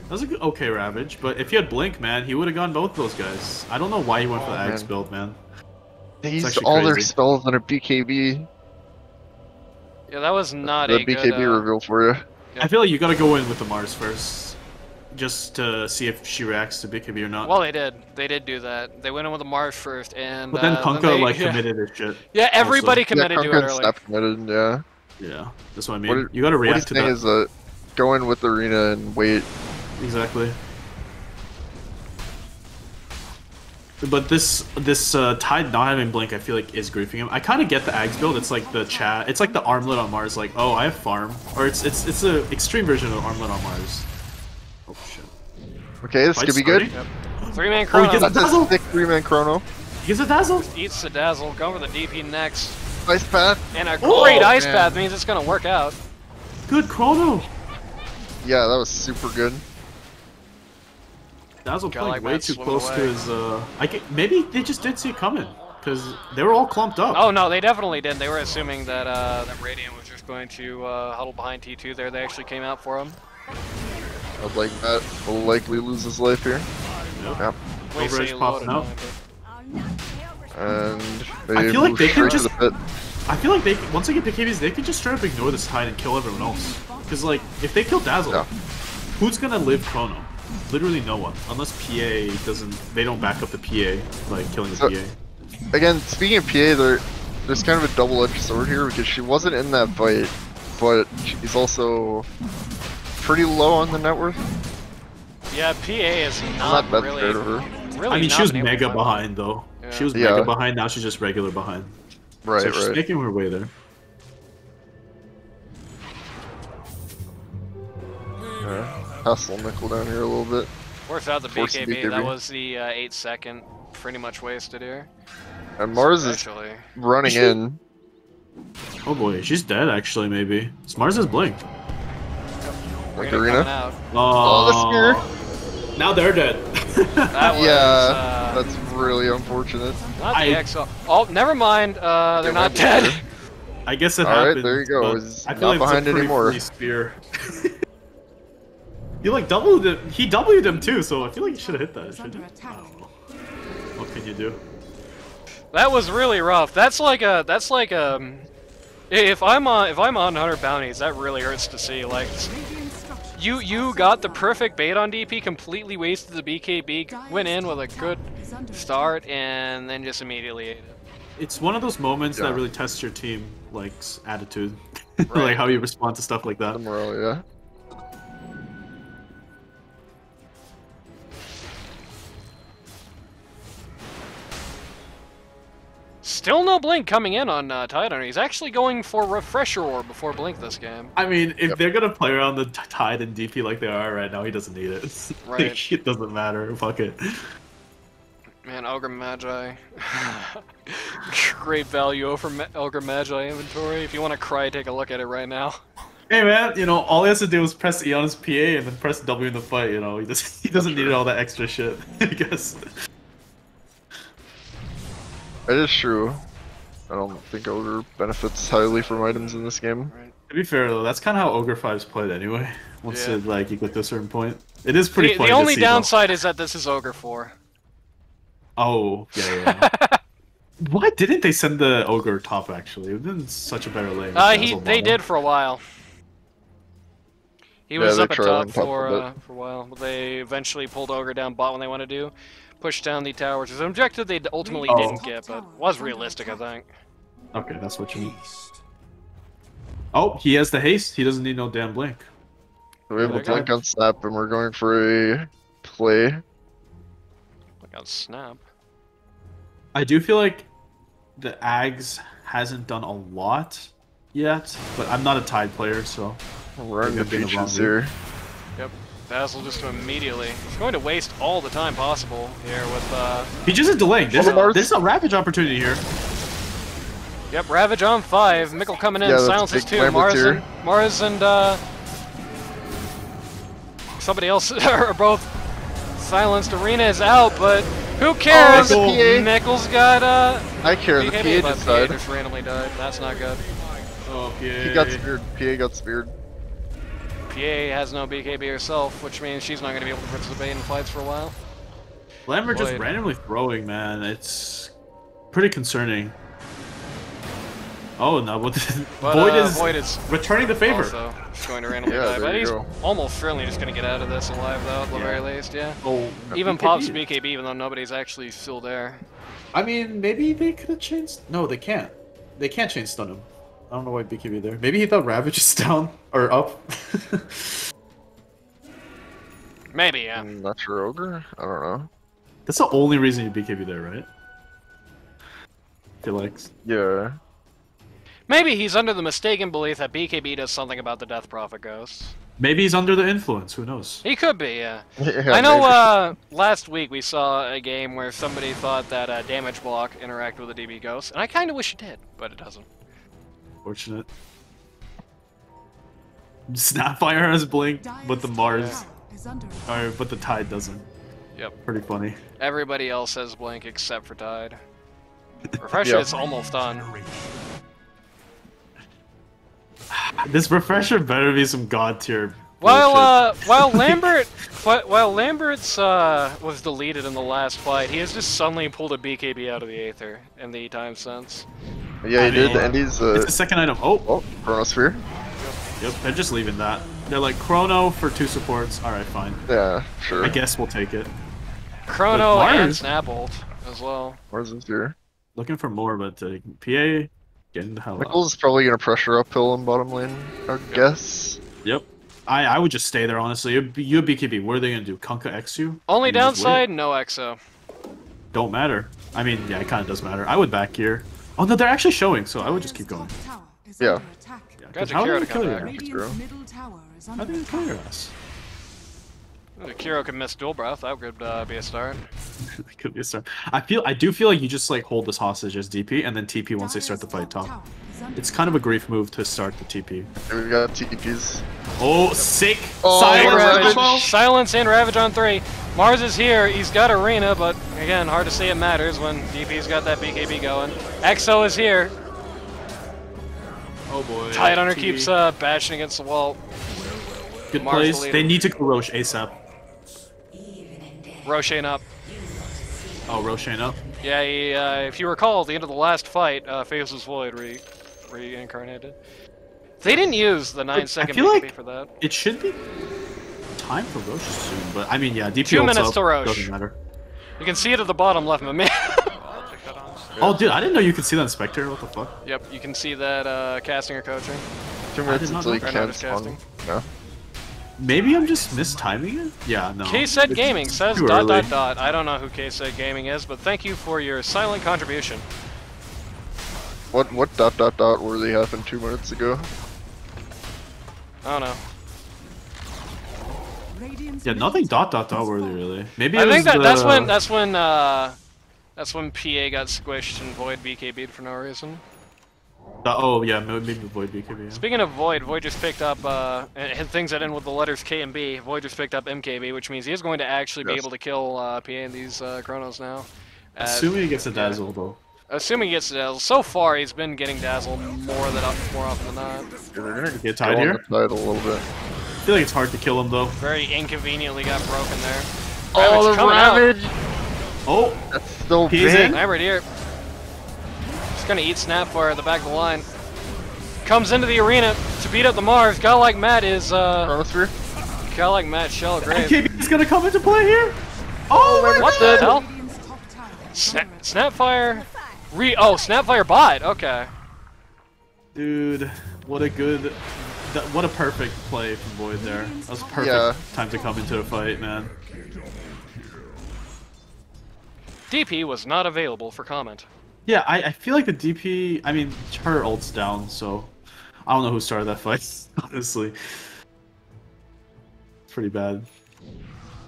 That was a good, okay Ravage, but if he had Blink, man, he would have gone both those guys. I don't know why he went for the Axe build, man. They used all their spells on a BKB. Yeah, that was not a good BKB reveal for you. I feel like you gotta go in with the Mars first, just to see if she reacts to BKB or not. Well, they did. They did do that. They went in with the Mars first, and but then Kunkka committed his shit. Yeah, everybody committed to it early. Snap committed, yeah. Yeah, that's what I mean. You gotta react to that. What he's saying is go in with the arena and wait. Exactly. But this Tide not having Blink, I feel like is griefing him. I kind of get the Ags build. It's like the chat. It's like the Armlet on Mars. Like, oh, I have farm, or it's an extreme version of Armlet on Mars. Oh shit. Okay, this could be good. Yep. 3-man Chrono. Oh, he gets a Dazzle. Thick 3-man Chrono. He gets a Dazzle. Eats the Dazzle. Go for the DP next. Ice Path. And a great Ice Path means it's gonna work out. Good Chrono. Yeah, that was super good. Dazzle playing way too close to his. Maybe they just did see it coming. Because they were all clumped up. Oh no, they definitely didn't. They were assuming that that Radiant was just going to huddle behind T2 there. They actually came out for him. I'd like that. Will likely lose his life here. Yep. Overedge popping out. And they I feel like they can just. the pit. I feel like they once they get BKBs, they can just straight up ignore this Tide and kill everyone else. Because like, if they kill Dazzle, who's gonna live Chrono? Literally no one, unless PA doesn't. They don't back up the PA, like killing the PA. Again, speaking of PA, there's kind of a double-edged sword here because she wasn't in that fight, but she's also pretty low on the net worth. Yeah, PA is not that really. fair to her. Really I mean, not she was been able mega to behind though. Yeah. She was mega behind. Now she's just regular behind. Right, so she's right. making her way there. Hustle Mickle down here a little bit. Works out the Force the BKB. BKB. That was the 8-second, pretty much wasted here. And Mars is Especially. running in. Oh boy, she's dead actually. Maybe Mars has blinked. Like Arena Arena. coming out. Oh, the spear. Now they're dead. That was, Yeah, that's really unfortunate. not the XL. Oh, never mind. They're not dead. I guess it Alright, happened. there you go. but He's I feel not like behind it's a pretty anymore. free spear. You like doubled him. He W'd him too, so I feel like you should have hit that. Shouldn't you? I don't know. What can you do? That was really rough. That's like a. If I'm on 100 bounties, that really hurts to see. Like, you got the perfect bait on DP, completely wasted the BKB, went in with a good start, and then just immediately ate it. It's one of those moments Yeah. that really tests your team, like attitude, Right. like how you respond to stuff like that. The morale, yeah. Still no Blink coming in on Titan. He's actually going for Refresher Orb before Blink this game. I mean, if they're gonna play around the Tide and DP like they are right now, he doesn't need it. Right. It doesn't matter. Fuck it. Man, Ogre Magi. Great value over Ogre Magi inventory. If you want to cry, take a look at it right now. Hey man, you know, all he has to do is press E on his PA and then press W in the fight. You know, he doesn't need all that extra shit. I guess. It is true. I don't think Ogre benefits highly from items in this game. To be fair though, that's kind of how Ogre 5's played anyway. Once Yeah. it like you get to a certain point, it is pretty funny. The only to see, though. downside is that this is Ogre 4. Oh yeah. Why didn't they send the Ogre top actually? It would have been such a better lane. They did for a while. He was they up at tried top on top for a a while. But they eventually pulled Ogre down bot when they wanted to. Pushed down the tower, which is an objective they ultimately didn't get, but was realistic, I think. Okay, that's what you mean. Oh, he has the haste. He doesn't need no damn blink. We have a Okay. blink on Snap and we're going for a play. Like on Snap. I do feel like the Ags hasn't done a lot yet, but I'm not a Tide player, so We're in the Maybe I'm being beaches the wrong here. Yep. Dazzle just immediately. He's going to waste all the time possible here with he just is delaying. There's Mars. a Ravage opportunity here. Yep, Ravage on 5. Mickle coming in, Yeah, that's silences big 2. Lamberts Mars and somebody else are both silenced. Arena is out, but who cares? Oh, the PA. Mickle's got I care, the BKB, PA but just PA died. just randomly died. That's not good. Oh, yeah. He got speared. PA got speared. PA has no BKB herself, which means she's not going to be able to participate in fights for a while. Lambert just Void. randomly throwing, man. It's pretty concerning. Oh no, but But, Void is returning the favor. Also, just going to randomly Yeah, die. there But you he's go. almost certainly just going to get out of this alive, though, at the very least, yeah. Oh, Even BKB. Pop's BKB, even though nobody's actually still there. I mean, maybe they could have changed. No, they can't. They can't chain stun him. I don't know why BKB there. Maybe he thought Ravage is down or up. Maybe, yeah. I'm not sure, Ogre? I don't know. That's the only reason you BKB there, right? I feel like. Yeah. Maybe he's under the mistaken belief that BKB does something about the Death Prophet Ghost. Maybe he's under the influence. Who knows? He could be, yeah. Yeah, I know, maybe. last week we saw a game where somebody thought that damage block interacted with a DB Ghost, and I kind of wish it did, but it doesn't. Fortunate. Snapfire has blink, but the Mars, but the Tide doesn't. Yep. Pretty funny. Everybody else has Blink except for Tide. Refresher, it's almost done. This refresher better be some god tier. While Lambert's was deleted in the last fight, he has just suddenly pulled a BKB out of the Aether in the time since. Yeah, he did, and he's it's the second item. Oh, Chronosphere. Yep, they're just leaving that. They're like Chrono for 2 supports. All right, fine. Yeah, sure. I guess we'll take it. Chrono and Snapbolt as well. Where's his here? Looking for more, but PA getting the hell out. Mickle's probably gonna pressure uphill in bottom lane, I guess. Yep. I would just stay there, honestly. You BKB, what are they gonna do? Kunkka X you? Only downside, no EXO. Don't matter. I mean, yeah, it kind of does matter. I would back here. Oh no, they're actually showing, so I would just keep going. Yeah. Got How Jakiro did to come back. How did they kill your ass? Jakiro can miss dual breath. That could be a start. Could be a start. I do feel like you just like hold this hostage as DP and then TP once they start the fight top. It's kind of a grief move to start the TP. We got TPs. Oh, sick! Oh, Silence and Ravage on 3. Mars is here. He's got Arena, but again, hard to say it matters when DP's got that BKB going. EXO is here. Oh boy. Tidehunter keeps bashing against the wall. Good plays. They need to kill Roche ASAP. Roche up. Oh, Roche up? Yeah, he, if you recall, at the end of the last fight, Faceless Void reincarnated. They didn't use the 9-second BKB like for that. It should be time for Roche soon, but I mean, yeah, DP 2 minutes up, to Roche. Doesn't matter. You can see it at the bottom left, my man. Oh, dude, I didn't know you could see that in Spectre. What the fuck? Yep, you can see that casting or coaching. 2 minutes until you Or can't not casting. No. Maybe I'm just mistiming it? Yeah, no. K-Said Gaming says ... too early. I don't know who K-Said Gaming is, but thank you for your silent contribution. What ... worthy happened 2 minutes ago? I don't know. Yeah, nothing ... worthy really. Maybe I it think was that's when PA got squished and Void BKB'd for no reason. Oh yeah, maybe Void BKB. Yeah. Speaking of Void, Void just picked up and things that end with the letters K and B. Void just picked up MKB, which means he is going to actually be able to kill PA in these Chronos now. Assuming he gets a dazzle though. Assuming he gets a dazzle. So far, he's been getting dazzle more often than not. They're gonna get tied here. Tied a little bit. I feel like it's hard to kill him though. Very inconveniently got broken there. Oh, the Ravage! Oh, that's so big. Lambert here. Just gonna eat Snapfire at the back of the line. Comes into the arena to beat up the Mars. Guy like Matt is Chronosphere? Guy like Matt Shell Grave. MKB is gonna come into play here. Oh my what God. the hell? Snapfire. Snapfire bot. Okay. Dude, what a perfect play from Void there. That was perfect time to come into a fight, man. DP was not available for comment. Yeah, I feel like the DP, I mean, her ult's down, so I don't know who started that fight, honestly. It's pretty bad.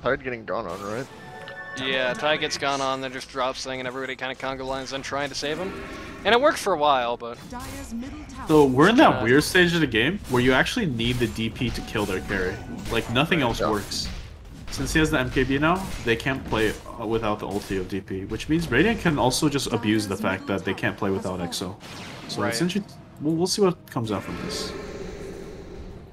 Tide getting gone on, right? Yeah, Ty gets gone on, then just drops thing, and everybody kind of conga lines then trying to save him. And it worked for a while, but... So we're in that weird stage of the game where you actually need the DP to kill their carry. Like, nothing else works. Since he has the MKB now, they can't play without the ulti of DP, which means Radiant can also just abuse the fact that they can't play without EXO. So essentially, we'll see what comes out from this.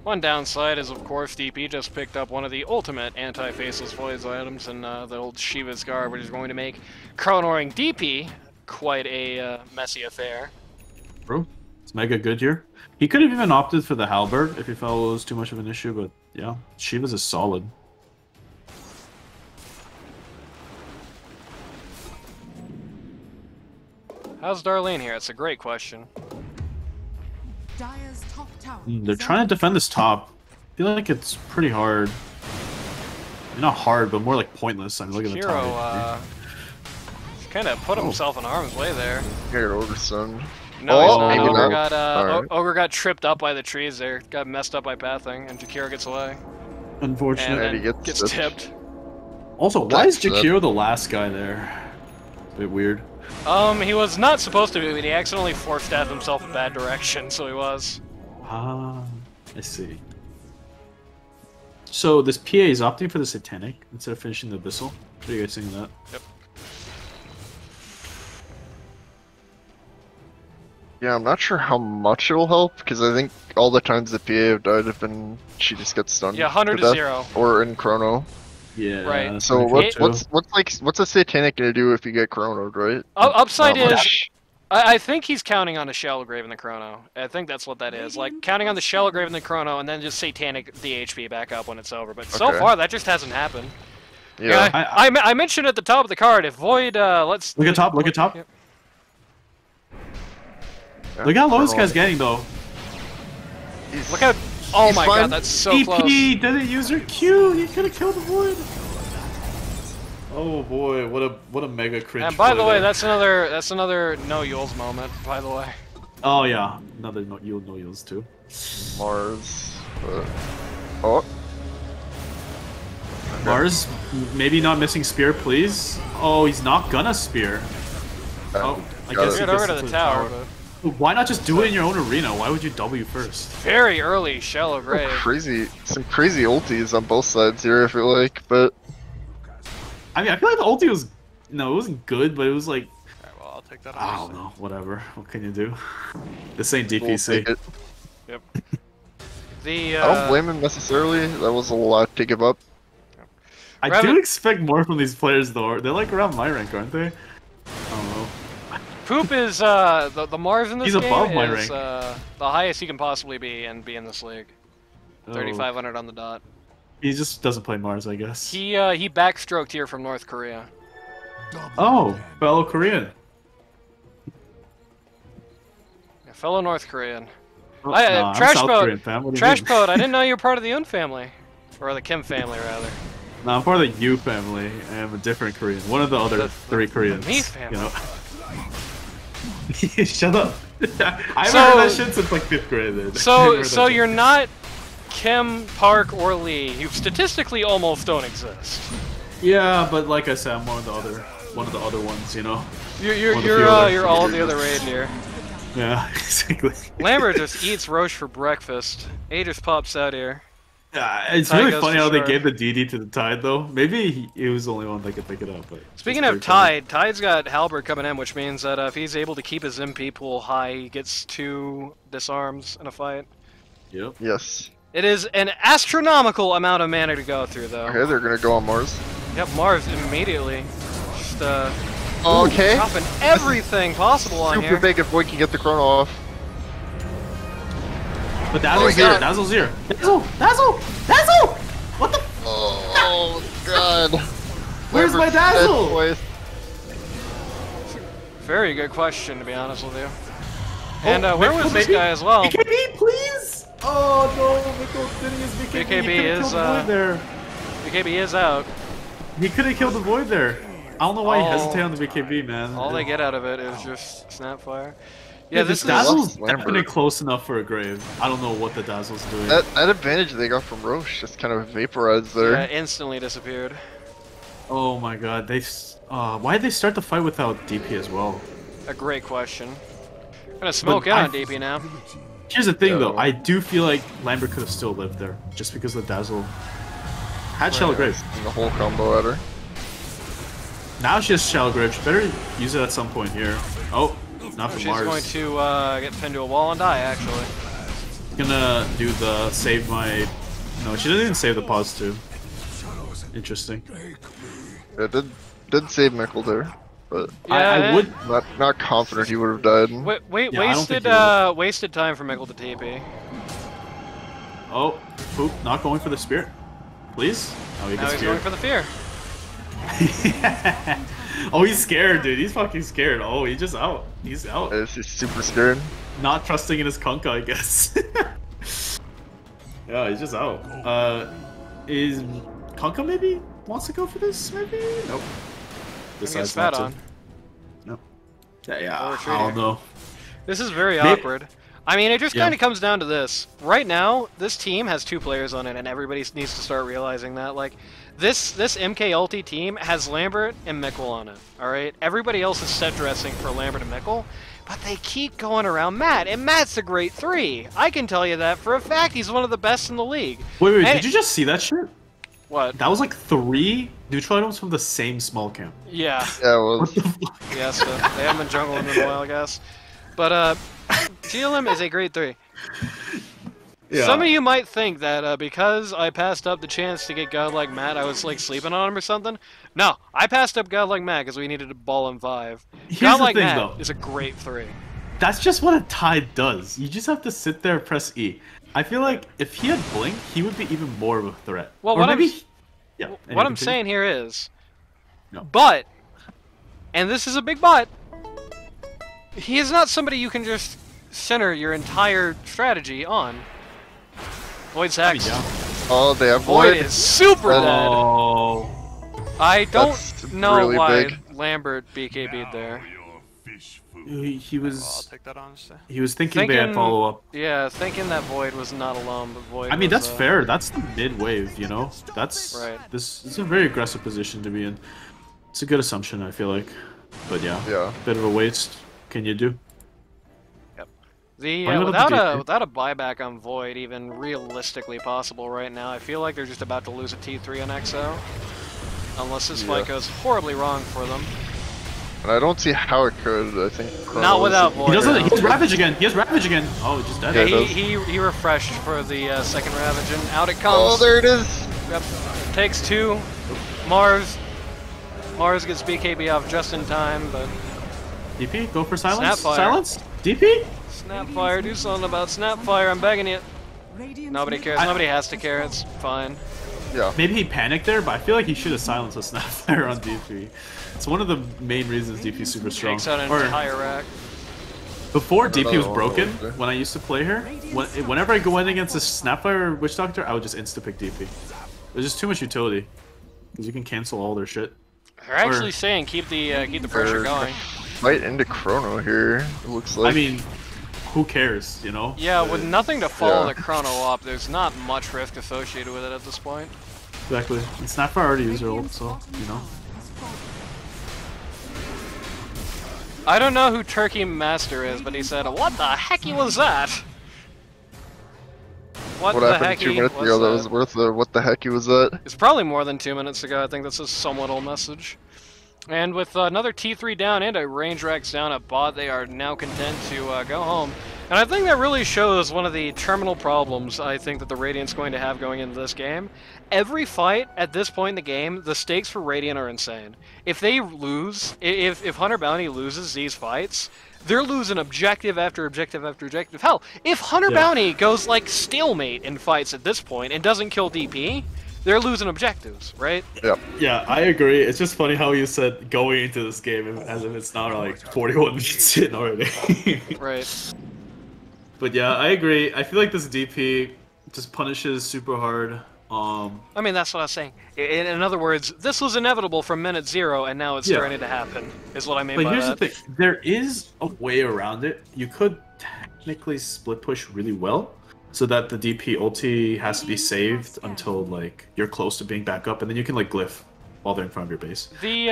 One downside is, of course, DP just picked up one of the ultimate anti-faceless Voids items in the old Shiva's Guard, which is going to make chronoing DP quite a messy affair. Bro, it's mega good here. He could have even opted for the Halberd if he felt it was too much of an issue, but yeah, Shiva's is solid. How's Darlene here? It's a great question. They're trying to defend this top. I feel like it's pretty hard. Not hard, but more like pointless. I mean, look at the top. Kind of put himself in harm's way there. Here, Ogre-son. No, maybe not. Ogre got tripped up by the trees there. Got messed up by pathing, and Jakiro gets away. Unfortunate. And then gets tipped. Also, why is Jakiro the last guy there? A bit weird. He was not supposed to be, but he accidentally force-stabbed himself a bad direction, so he was. Ah, I see. So this PA is opting for the Satanic instead of finishing the Abyssal. What are you guys saying that? Yep. Yeah, I'm not sure how much it'll help, because I think all the times the PA have died have been she just gets stunned. Yeah, 100 to death, 0. Or in Chrono. Yeah. Right. that's So pretty cool, too. what's a Satanic gonna do if you get Chronoed, right? Upside Not is, much. I think he's counting on the Shallow Grave and the Chrono. I think that's what that is. Like, counting on the Shallow Grave and the Chrono, and then just Satanic the HP back up when it's over. But so Okay. far, that just hasn't happened. Yeah. I mentioned at the top of the card, if Void, let's... Look at top, look at top. Yep. Yeah, Look how low this Chrono. guy's getting, though. Look how... Oh He's my fine. god, that's so EP close. didn't use her Q. He could have killed the Void. Oh boy, what a mega cringe. And by the play way, there. that's another no Yules moment, by the way. Oh yeah, another no Yules too. Mars. Oh. Mars, maybe not missing spear, please. Oh, he's not gonna spear. Oh, I got guess it. he Get over gets to into the tower, Why not just do it in your own arena? Why would you W first? very early Shallow Grave. Some crazy ultis on both sides here, I feel like, but I mean, I feel like the ulti was... No, it wasn't good, but it was like... Alright, well, I'll take that I off. don't know, whatever. What can you do? This ain't we'll take DPC. it. Yep. The, I don't blame him necessarily. That was a lot to give up. I Rabbit- do expect more from these players, though. They're like around my rank, aren't they? I don't know. Poop is, the Mars in this He's game above my is, rank. the highest he can possibly be and be in this league. Oh. 3,500 on the dot. He just doesn't play Mars, I guess. He backstroked here from North Korea. Oh, fellow Korean. Yeah, fellow North Korean. Oh, I'm Trash South Boat. Korean, Fam. What do you Trash mean? Boat, I didn't know you were part of the Un family. Or the Kim family, rather. No, I'm part of the U family. I am a different Korean. One of the other three Koreans. Me family. You know? Shut up. I haven't So- heard that shit since like 5th grade. Then. I haven't So, heard so that you're shit. not Kim, Park, or Lee. You statistically almost don't exist. Yeah, but like I said, I'm one of the other ones. You know. You're One of the few other you're all of the figures. other reindeer. Yeah, exactly. Lambert just eats Roche for breakfast. A just pops out here. Yeah, it's Tide really goes funny for how they sure. gave the DD to the Tide, though. Maybe he was the only one that could pick it up. But Speaking it's of pretty funny. Tide, Tide's got Halberd coming in, which means that if he's able to keep his MP pool high, he gets 2 disarms in a fight. Yep. Yes. It is an astronomical amount of mana to go through, though. Okay, they're gonna go on Mars. Yep, Mars immediately. Just Okay. dropping everything possible on Super here. big if Boy can get the Chrono off. But Dazzle's he here. got it. Dazzle's here. Dazzle! What the? Oh god. Where's my Lambert's dead Dazzle? twice. Very good question, to be honest with you. And Oh, where Mickle, was this baby? guy as well? BKB, please! Oh no, Mickle didn't use BKB. BKB he could've is, killed the Void there. BKB is out. He could have killed the Void there. I don't know why Oh. he hesitated on the BKB, man. All they get out of it is just Snapfire. Yeah, this is... Dazzle's Lambert. definitely close enough for a grave. I don't know what the Dazzle's doing. That advantage they got from Roche just kind of vaporized there. Yeah, instantly disappeared. Oh my god, why did they start the fight without DP as well? A great question. Gonna smoke But out I- on DP now. Here's the thing, though. Yeah. I do feel like Lambert could have still lived there, just because the Dazzle had Shallow Grave. And the whole combo at her. Now she has Shallow Grave. She better use it at some point here. Oh, not for She's Mars. going to get pinned to a wall and die, actually. Gonna do the save my... No, she didn't even save the pause too. Interesting. Yeah, did save Mickle there, but I would... not confident he would have died. Wait, Yeah, I don't think wasted time for Mickle to TP. Oh, poop, not going for the Spirit. Please? Oh, he Now gets he's going scared. for the fear. Oh, he's scared, dude. He's fucking scared. Oh, he's just out. He's out. He's super scared. Not trusting in his Kunkka, I guess. Yeah, he's just out. Is Kunkka maybe wants to go for this? Maybe? Nope. He gets Decides fat not to. on. Nope. Yeah, Or I retreating. don't know. This is very Maybe- awkward. I mean, it just Yeah. kind of comes down to this. Right now, this team has 2 players on it, and everybody needs to start realizing that. Like, this MK-Ulty team has Lambert and Mickle on it, alright? Everybody else is set dressing for Lambert and Mickle, but they keep going around Matt, and Matt's a great 3. I can tell you that for a fact. He's one of the best in the league. Wait, And- did you just see that shit? What? That was like 3 neutral items from the same small camp. Yeah. Yeah, well, What the fuck? Yes, they haven't been jungling in a while, I guess. But TLM is a grade 3. Yeah. Some of you might think that because I passed up the chance to get Godlike Matt, I was like sleeping on him or something. No, I passed up Godlike Matt because we needed a ball in 5. Here's Godlike the thing, Matt though. is a great 3. That's just what a Tide does. You just have to sit there and press E. I feel like if he had Blink, he would be even more of a threat. Well, or what maybe... what I'm saying here is, No. but, and this is a big but, he is not somebody you can just center your entire strategy on. Void's Hex. Oh, they have Void Void. is super dead. Oh. I don't That's know really why big. Lambert BKB'd there. He I'll was take that honestly. thinking bad follow up. Yeah, thinking that Void was not alone, but Void I mean, was, that's fair. That's the mid wave, you know. That's Right. This is a very aggressive position to be in. It's a good assumption, I feel like. But yeah, bit of a waste. Can you do? The Why not without a buyback on Void even realistically possible right now, I feel like they're just about to lose a T3 on XO. Unless this fight goes horribly wrong for them. And I don't see how it could. I think Not without Void. He doesn't. now. He has Ravage again. He has Ravage again. Oh, it just dead. Yeah, he refreshed for the second Ravage, and out it comes. Oh, there it is. Yep. Takes 2. Mars gets BKB off just in time, but DP, go for silence. Snapfire. Silence. DP. Snapfire, do something about Snapfire. I'm begging you. Nobody cares. Nobody has to care. It's fine. Yeah. Maybe he panicked there, but I feel like he should have silenced a Snapfire on DP. It's one of the main reasons DP is super strong. Takes out an entire rack. Before DP was broken, when I used to play her, whenever I go in against a Snapfire Witch Doctor, I would just insta-pick DP. There's just too much utility. Because you can cancel all their shit. They're actually saying keep the pressure going. Right into Chrono here, it looks like. I mean, who cares, you know? Yeah, with nothing to follow the Chrono up, there's not much risk associated with it at this point. Exactly. And Snapfire already used her ult, so, you know. I don't know who Turkey Master is, but he said, "What the hecky was that?" What the happened hecky 2 minutes ago that was worth the what the hecky was that? It's probably more than 2 minutes ago. I think that's a somewhat old message. And with another T3 down and a range Rex down at bot, they are now content to go home. And I think that really shows one of the terminal problems I think that the Radiant's going to have going into this game. Every fight at this point in the game, the stakes for Radiant are insane. If they lose, if Hunter Bounty loses these fights, they're losing objective after objective after objective. Hell, if Hunter Bounty goes like stalemate in fights at this point and doesn't kill DP, they're losing objectives, right? Yep. Yeah, I agree. It's just funny how you said going into this game as if it's not like 41 minutes in already. Right. But yeah, I agree. I feel like this DP just punishes super hard. I mean, that's what I was saying. In other words, this was inevitable from minute 0, and now it's starting to happen, is what I mean by that. But here's the thing. There is a way around it. You could technically split push really well, so that the DP ulti has to be saved until, like, you're close to being back up, and then you can, like, glyph while they're in front of your base. The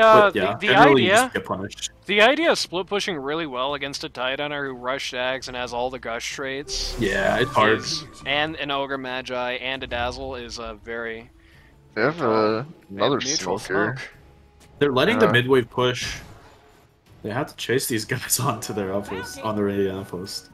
generally you just get punished. The idea of split pushing really well against a Tidehunter who rush Shags and has all the gush traits. Yeah, it's hard. And an Ogre Magi and a Dazzle is a very... They have another smoke here. They're letting the mid-wave push. They have to chase these guys onto their outpost, on the Radiant outpost.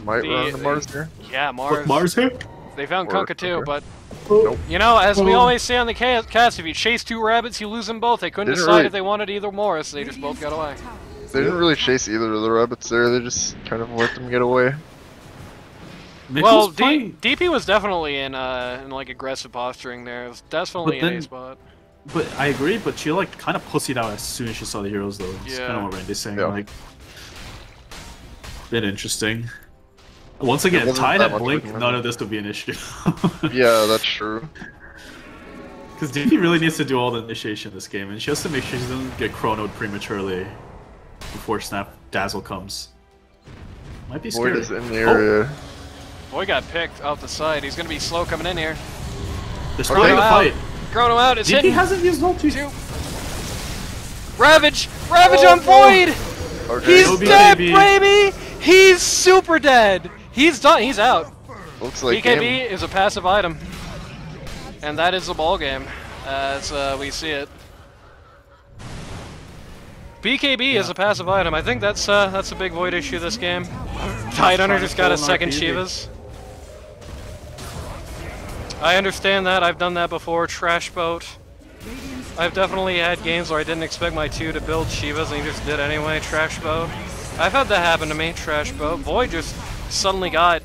Might run the Mars here. Yeah, Mars. What, Mars here? They found Kunkka too, but... Nope. You know, as we always say on the cast, if you chase 2 rabbits, you lose them both. They couldn't decide if they wanted either more, so they just both got away. They didn't really chase either of the rabbits there, they just kind of let them get away. Well, DP was definitely in like aggressive posturing there. It was definitely in A spot. But I agree, but she like kind of pussied out as soon as she saw the heroes though. It's kind of what Randy's saying, like... Bit interesting. Once again, Tide at Blink, none of this would be an issue. Yeah, that's true. Because DP really needs to do all the initiation in this game, and she has to make sure she doesn't get chronoed prematurely before Snap Dazzle comes. Might be scary. Void is in the area. Boy got picked off the side. He's gonna be slow coming in here. They're starting to fight. Chrono out. It's DP hitting. hasn't used ulti. Ravage! Ravage on Void! He's dead, baby! He's super dead! He's done. He's out. Looks like BKB is a passive item. And that is the ball game, as we see it. BKB is a passive item. I think that's a big void issue this game. Tidehunter just got a second Shivas. I understand that. I've done that before. Trash boat. I've definitely had games where I didn't expect my 2 to build Shivas and he just did anyway. Trash boat. I've had that happen to me. Trash boat. Void just suddenly got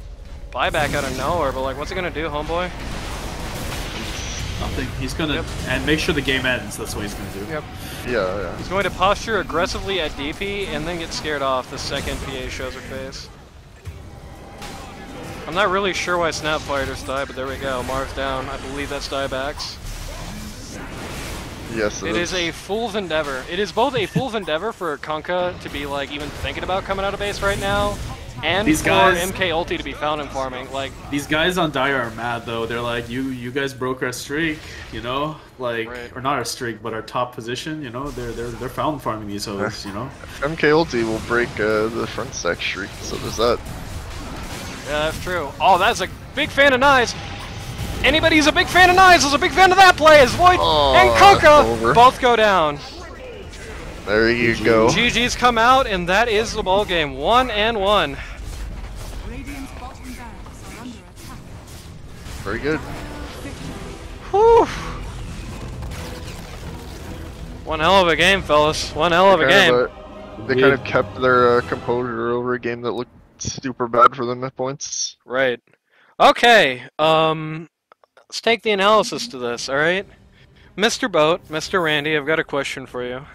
buyback out of nowhere, but like, what's he gonna do, homeboy? Nothing. He's gonna and make sure the game ends. That's what he's gonna do. Yep. Yeah. He's going to posture aggressively at DP and then get scared off the second PA shows her face. I'm not really sure why Snapfire just died, but there we go. Marv's down. I believe that's diebacks. Yes, it is a fool's endeavor. It is both a fool's endeavor for Kunkka to be like even thinking about coming out of base right now, and these for guys, MK-Ulty to be found in farming. Like these guys on Dire are mad though. They're like, you guys broke our streak, you know, like or not our streak, but our top position. You know, they're found farming these hoes. You know, MK-Ulty will break the front stack streak, so there's that. Yeah, that's true. Oh, that's a big fan of Knives. Anybody who's a big fan of Knives is a big fan of that play. Is Void and Kunkka both go down. There you go. GG's come out, and that is the ball game. 1-1. Very good. Whew. One hell of a game, fellas. One hell of a game. They kind of kept their composure over a game that looked super bad for them at points. Right. Okay. Let's take the analysis to this. All right, Mr. Boat, Mr. Randy, I've got a question for you.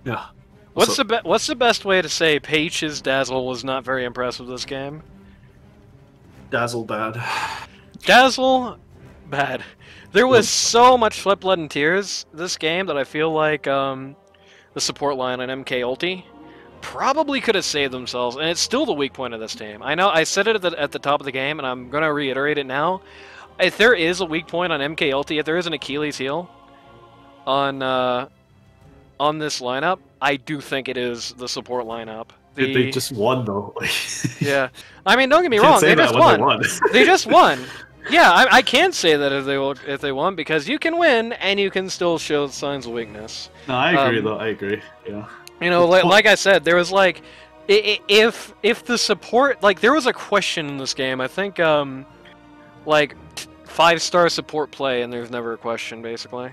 Yeah. What's the best way to say Page's Dazzle was not very impressive this game? Dazzle bad. Dazzle bad. There was so much flip blood and tears this game that I feel like the support line on MK-Ulty probably could have saved themselves, and it's still the weak point of this team. I know I said it at the top of the game, and I'm going to reiterate it now. If there is a weak point on MK-Ulty, if there is an Achilles heel on this lineup, I do think it is the support lineup. They just won though. Yeah, I mean, don't get me wrong, they just won. They just won. Yeah, I can say that if they won, because you can win and you can still show signs of weakness. No, I agree though. I agree. Yeah. You know, like I said, there was like, if the support, like there was a question in this game. I think like 5-star support play, and there's never a question basically.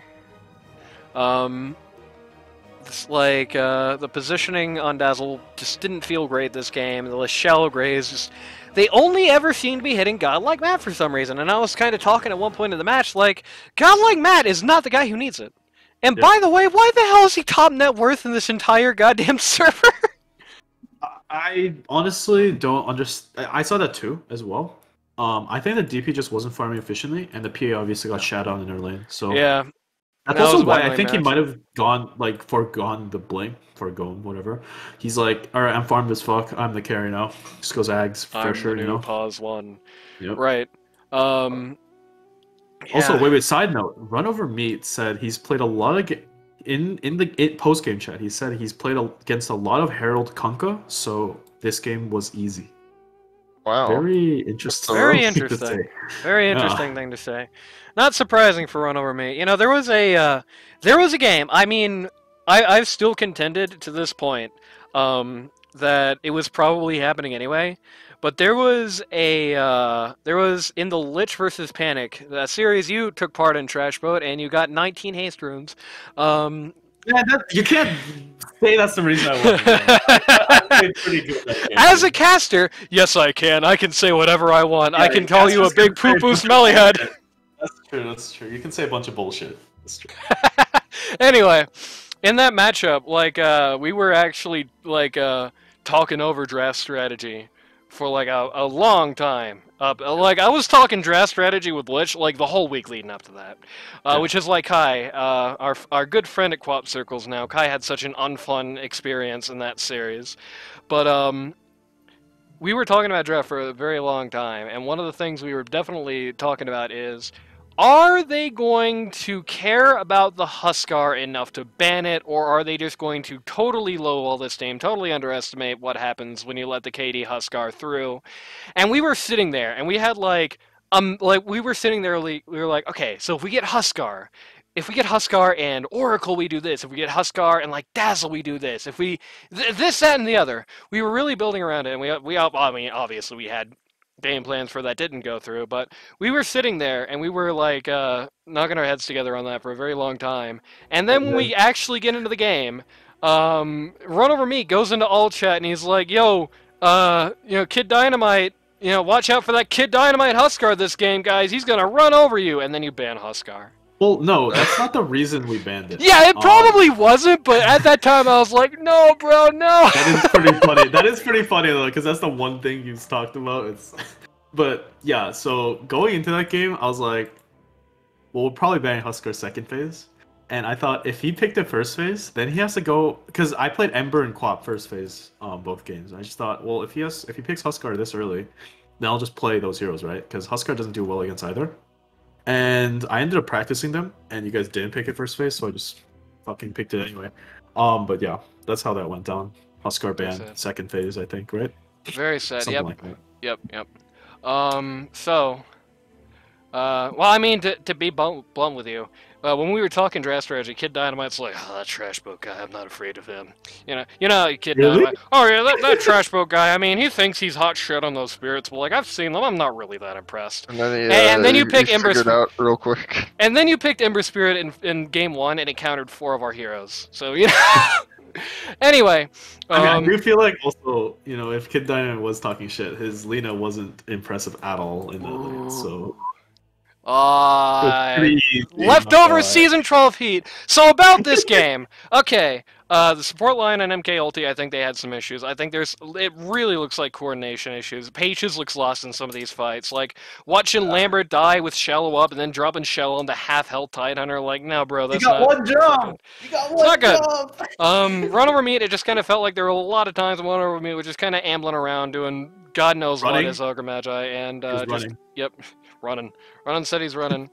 It's like the positioning on Dazzle just didn't feel great this game. The shallow grays just. They only ever seem to be hitting Godlike Matt for some reason, and I was kind of talking at one point in the match, like, Godlike Matt is not the guy who needs it. And by the way, why the hell is he top net worth in this entire goddamn server? I honestly don't understand. I saw that too, as well. I think the DP just wasn't farming efficiently, and the PA obviously got shot on in their lane. So yeah, that's also why I think he might have forgone the blame, whatever. He's like, all right, I'm farmed as fuck. I'm the carry now. Just goes Ags for sure, you know. Pause one. Yep. Right. Also, wait. Side note: Run Over Meat said he's played a lot of in the post game chat. He said he's played against a lot of Herald Kunkka, so this game was easy. Wow. Very interesting. Very interesting. Very interesting thing to say. Not surprising for Run Over Meat. You know, there was a game. I mean, I've still contended to this point that it was probably happening anyway. But there was in the Lich versus Panic, the series you took part in, Trash Boat, and you got 19 haste runes. Yeah, you can't say that's the reason I won. I played pretty good that game. As a caster, yes I can. I can say whatever I want. Yeah, I can call you a big poo-poo smelly head. That's true. You can say a bunch of bullshit. That's true. Anyway, in that matchup, like, we were actually, like, talking over draft strategy for like a long time. Like I was talking draft strategy with Lich like the whole week leading up to that, which is like Kai, our good friend at Co-op Circles now. Kai had such an unfun experience in that series, but we were talking about draft for a very long time, and one of the things we were definitely talking about is, are they going to care about the Huskar enough to ban it, or are they just going to totally lowball this team, totally underestimate what happens when you let the KD Huskar through? And we were sitting there, and we had we were sitting there, we were like, okay, so if we get Huskar, if we get Huskar and Oracle, we do this. If we get Huskar and like Dazzle, we do this. If we this, that, and the other, we were really building around it. And I mean, obviously, we had game plans for that didn't go through, but we were sitting there and we were like knocking our heads together on that for a very long time. And then when we actually get into the game, Run Over Me goes into all chat and he's like, "Yo, Kid Dynamite." Watch out for that Kid Dynamite Huskar this game, guys. He's gonna run over you, and then you ban Huskar. Well, no, that's not the reason we banned it. Yeah, it probably wasn't, but at that time I was like, no, bro, no. That is pretty funny. That is pretty funny though, because that's the one thing you've talked about. But yeah, so going into that game, I was like, well, we'll probably ban Huskar second phase. And I thought if he picked it first phase, then he has to go, because I played Ember and Quap first phase both games. I just thought, well, if he picks Huskar this early, then I'll just play those heroes, right? Because Huskar doesn't do well against either. And I ended up practicing them, and you guys didn't pick it first phase, so I just fucking picked it anyway. But yeah, that's how that went down. Huskar ban second phase, I think, right? Very sad. Something like that. Yep. Well, I mean, to be blunt with you, when we were talking draft strategy, Kid Dynamite's like, "Oh, that trash boat guy, I'm not afraid of him." Kid Dynamite. Oh yeah, that trash boat guy. I mean, he thinks he's hot shit on those spirits, but like I've seen them, I'm not really that impressed. And then you pick Ember Spirit out real quick. And then you picked Ember Spirit in game 1, and it countered 4 of our heroes. So Anyway, I do feel like also, if Kid Dynamite was talking shit, his Lina wasn't impressive at all in that lane, so. Leftover season 12 heat. So about this game, okay. The support line on MK-Ulty, I think they had some issues. I think it really looks like coordination issues. Pages looks lost in some of these fights. Like, watching Lambert die with Shallow up and then dropping Shallow on the half-health Tidehunter, like, no, bro, that's not... You got one job! You got one job! Run Over Me, it just kind of felt like there were a lot of times when Run Over Me was just kind of ambling around doing God knows what as Ogre Magi, and running. Running said he's running.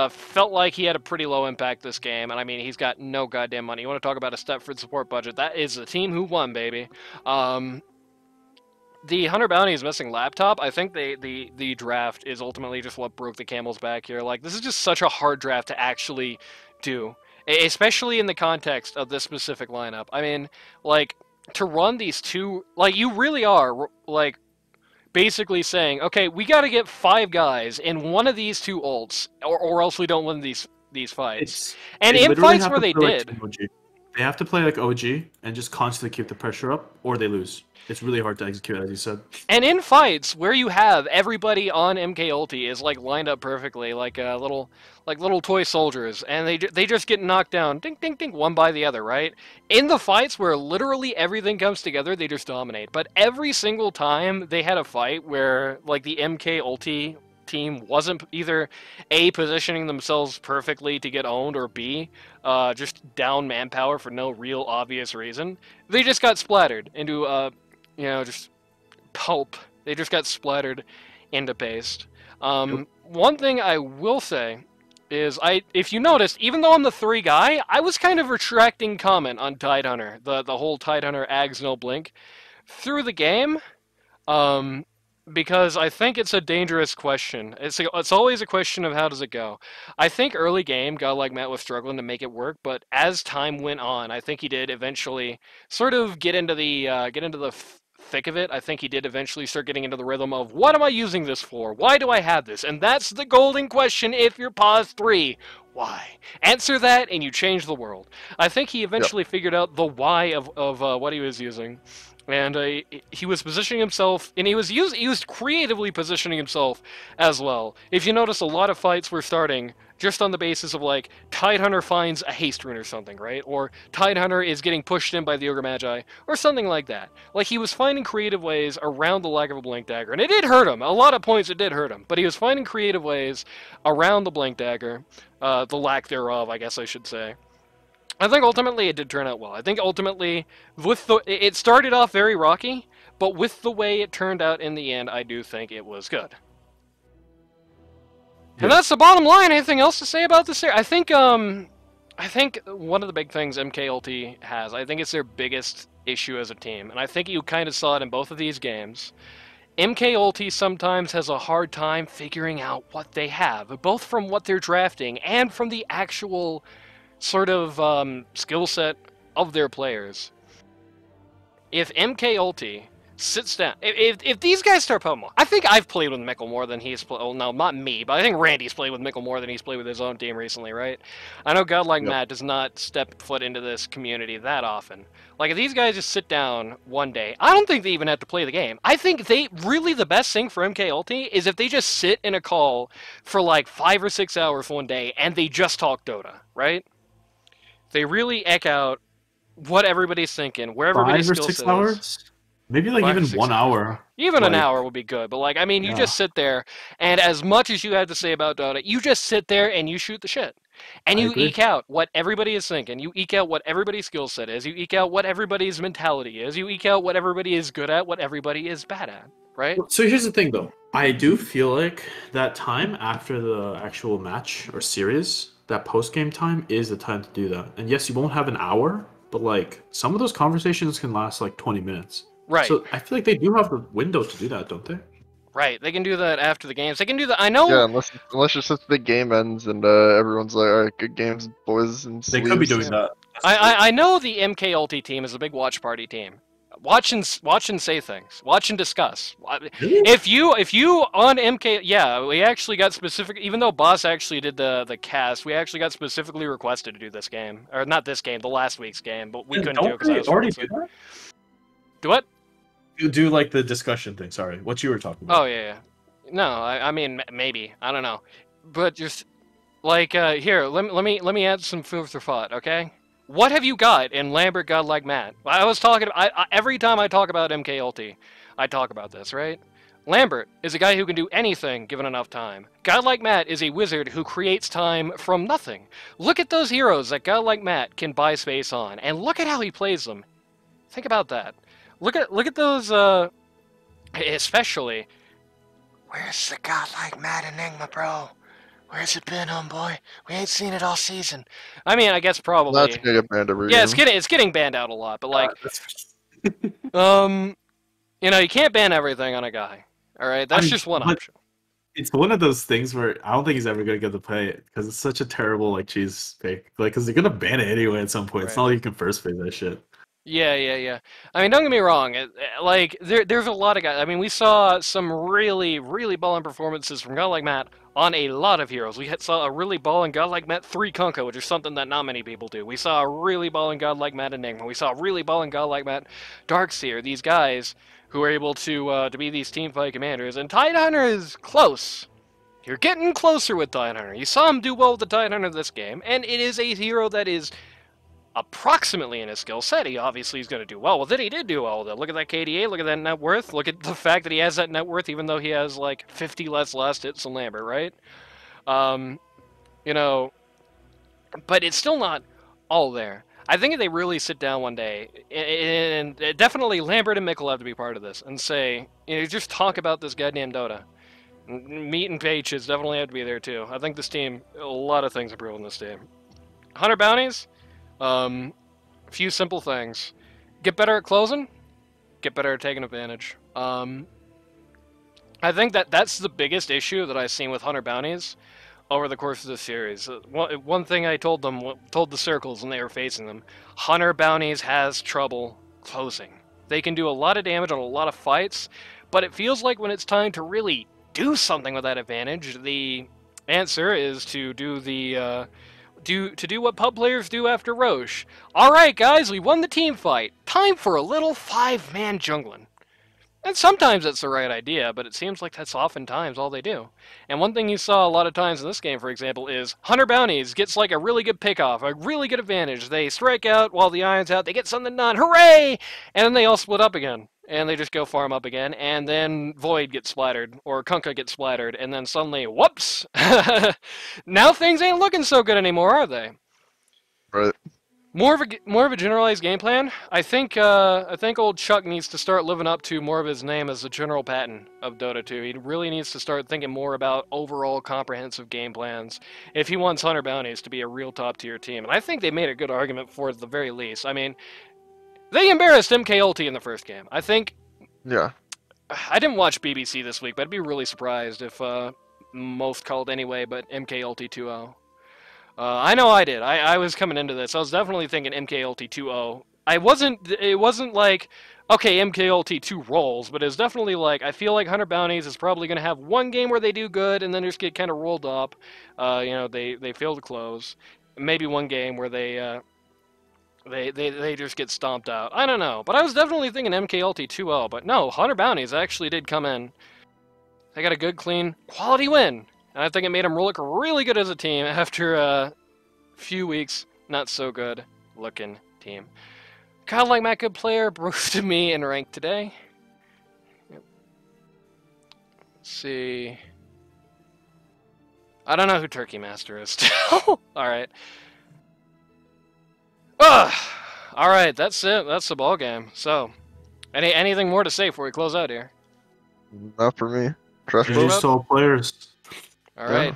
Felt like he had a pretty low impact this game, and I mean, he's got no goddamn money. You want to talk about a Stepford support budget? That is the team who won, baby. The Hunter Bounty is missing laptop. I think the draft is ultimately just what broke the camel's back here. Like, this is just such a hard draft to actually do, especially in the context of this specific lineup. I mean, like, to run these two, like, you really are, like, basically saying, okay, we got to get 5 guys in one of these 2 ults, or else we don't win these fights. And in fights where they did, they have to play like OG and just constantly keep the pressure up, or they lose. It's really hard to execute, as you said. And in fights where you have everybody on MK-Ulty is like lined up perfectly, like little toy soldiers, and they just get knocked down, ding ding ding, one by the other, right? In the fights where literally everything comes together, they just dominate. But every single time they had a fight where like the MK-Ulty team wasn't either A, positioning themselves perfectly to get owned, or B, just down manpower for no real obvious reason, they just got splattered into just pulp. They just got splattered into paste. One thing I will say is, if you noticed, even though I'm the 3 guy, I was kind of retracting comment on Tidehunter, the whole Tidehunter Ags no blink through the game, because I think it's a dangerous question. It's always a question of how does it go. I think early game, God like Matt was struggling to make it work, but as time went on, I think he did eventually sort of get into the thick of it. I think he did eventually start getting into the rhythm of, what am I using this for? Why do I have this? And that's the golden question if you're pause 3. Why? Answer that and you change the world. I think he eventually figured out the why of what he was using. And he was positioning himself, and he was creatively positioning himself as well. If you notice, a lot of fights were starting just on the basis of, like, Tidehunter finds a haste rune or something, right? Or Tidehunter is getting pushed in by the Ogre Magi, or something like that. Like, he was finding creative ways around the lack of a Blink Dagger, and it did hurt him. A lot of points it did hurt him, but he was finding creative ways around the Blink Dagger, the lack thereof, I guess I should say. I think ultimately it did turn out well. I think ultimately, it started off very rocky, but with the way it turned out in the end, I do think it was good. Yeah. And that's the bottom line. Anything else to say about this? I think one of the big things MK-Ulty has, I think it's their biggest issue as a team, and I think you kind of saw it in both of these games, MK-Ulty sometimes has a hard time figuring out what they have, both from what they're drafting and from the actual sort of skill set of their players. If MK-Ulty sits down, if these guys start Pokemon, I think I've played with Mickle more than he's played. Well, no, not me, but I think Randy's played with Mickle more than he's played with his own team recently, right? I know Godlike Matt does not step foot into this community that often. Like, if these guys just sit down one day, I don't think they even have to play the game. I think the best thing for MK-Ulty is if they just sit in a call for like 5 or 6 hours one day and they just talk Dota, right? They really echo out what everybody's thinking, where everybody's skill set is. 5 or 6 hours? Maybe like even 1 hour. Even an hour would be good, but like, I mean, you just sit there, and as much as you have to say about Dota, you just sit there and you shoot the shit. And you eke out what everybody is thinking. You eke out what everybody's skill set is. You eke out what everybody's mentality is. You eke out what everybody is good at, what everybody is bad at, right? So here's the thing, though. I do feel like that time after the actual match or series, that post-game time is the time to do that. And yes, you won't have an hour, but like some of those conversations can last like 20 minutes. Right. So I feel like they do have the window to do that, don't they? Right. They can do that after the games. They can do that. I know. Yeah, unless it's just the game ends and everyone's like, all right, good games, boys. And they could be doing that. I know the MK-Ulty team is a big watch party team. Watch and say things. Watch and discuss. Really? If you on MK, yeah, we actually got specific. Even though Boss actually did the cast, we actually got specifically requested to do this game, or not this game, the last week's game, but we couldn't do it because I was already do that. Do what? You do like the discussion thing. Sorry, what you were talking about. Oh yeah. No, I mean maybe I don't know, but just like here, let me add some food for thought, okay? What have you got in Lambert Godlike Matt? I was talking. Every time I talk about MK-Ulty, I talk about this, right? Lambert is a guy who can do anything given enough time. Godlike Matt is a wizard who creates time from nothing. Look at those heroes that Godlike Matt can buy space on, and look at how he plays them. Think about that. Look at those, especially. Where's the Godlike Matt Enigma, bro? Where's it been, homeboy? We ain't seen it all season. I mean, I guess probably. That's gonna get banned every Yeah, game. it's getting banned out a lot, but like, you know, you can't ban everything on a guy. All right, that's just one option. It's one of those things where I don't think he's ever gonna get to play it because it's such a terrible like cheese pick. Like, because they're gonna ban it anyway at some point. Right. It's not like you can first phase that shit. Yeah. I mean, don't get me wrong. Like, there's a lot of guys. I mean, we saw some really, really balling performances from Godlike Matt on a lot of heroes. We saw a really balling Godlike Matt 3 Kunkka, which is something that not many people do. We saw a really balling Godlike Matt Enigma. We saw a really balling Godlike Matt Darkseer. These guys who are able to be these teamfight commanders. And Tidehunter is close. You're getting closer with Tidehunter. You saw him do well with the Tidehunter this game, and it is a hero that is approximately in his skill set. He obviously is going to do well with it. He did do well with it. Look at that KDA, look at that net worth, look at the fact that he has that net worth even though he has like 50 less last hits than Lambert, right? You know, but it's still not all there. I think if they really sit down one day, and definitely Lambert and Mickle have to be part of this, and say, you know, just talk about this goddamn Dota. Meat and Pages definitely have to be there too. I think this team, a lot of things improve in this team. 100 bounties? Few simple things. Get better at closing. Get better at taking advantage. I think that's the biggest issue that I've seen with Hunter bounties over the course of the series. One thing I told the circles when they were facing them, Hunter bounties has trouble closing. They can do a lot of damage on a lot of fights, but it feels like when it's time to really do something with that advantage, the answer is to do the to do what pub players do after Roche. Alright guys, we won the team fight. Time for a little 5-man jungling. And sometimes it's the right idea, but it seems like that's oftentimes all they do. And one thing you saw a lot of times in this game, for example, is Hunter Bounties gets like a really good pickoff, a really good advantage. They strike out while the Iron's out, they get something done, hooray! And then they all split up again. And they just go farm up again, and then Void gets splattered, or Kunkka gets splattered, and then suddenly, whoops! Now things ain't looking so good anymore, are they? Right. More of a generalized game plan. I think old Chuck needs to start living up to more of his name as the general pattern of Dota 2. He really needs to start thinking more about overall comprehensive game plans if he wants Hunter Bounties to be a real top-tier team. And I think they made a good argument for it at the very least. I mean, they embarrassed MK-Ulty in the first game. I think... Yeah. I didn't watch BBC this week, but I'd be really surprised if most called anyway, but MK-Ulty 2-0. I know I did. I was coming into this. I was definitely thinking MK-Ulty 2-0. It wasn't like, okay, MK-Ulty 2 rolls, but it's definitely like, I feel like 100 Bounties is probably going to have one game where they do good, and then just get kind of rolled up. They fail to close. Maybe one game where they just get stomped out. I don't know. But I was definitely thinking MK-Ulty 2-0, but no, 100 Bounties actually did come in. They got a good, clean, quality win. And I think it made them look really good as a team after a few weeks not so good looking team. Kind of like my good player boosted me in rank today. Yep. Let's see. I don't know who Turkey Master is still. Alright. Alright, that's it. That's the ball game. So, anything more to say before we close out here? Not for me. Trust They're just all players. Alright. Yeah.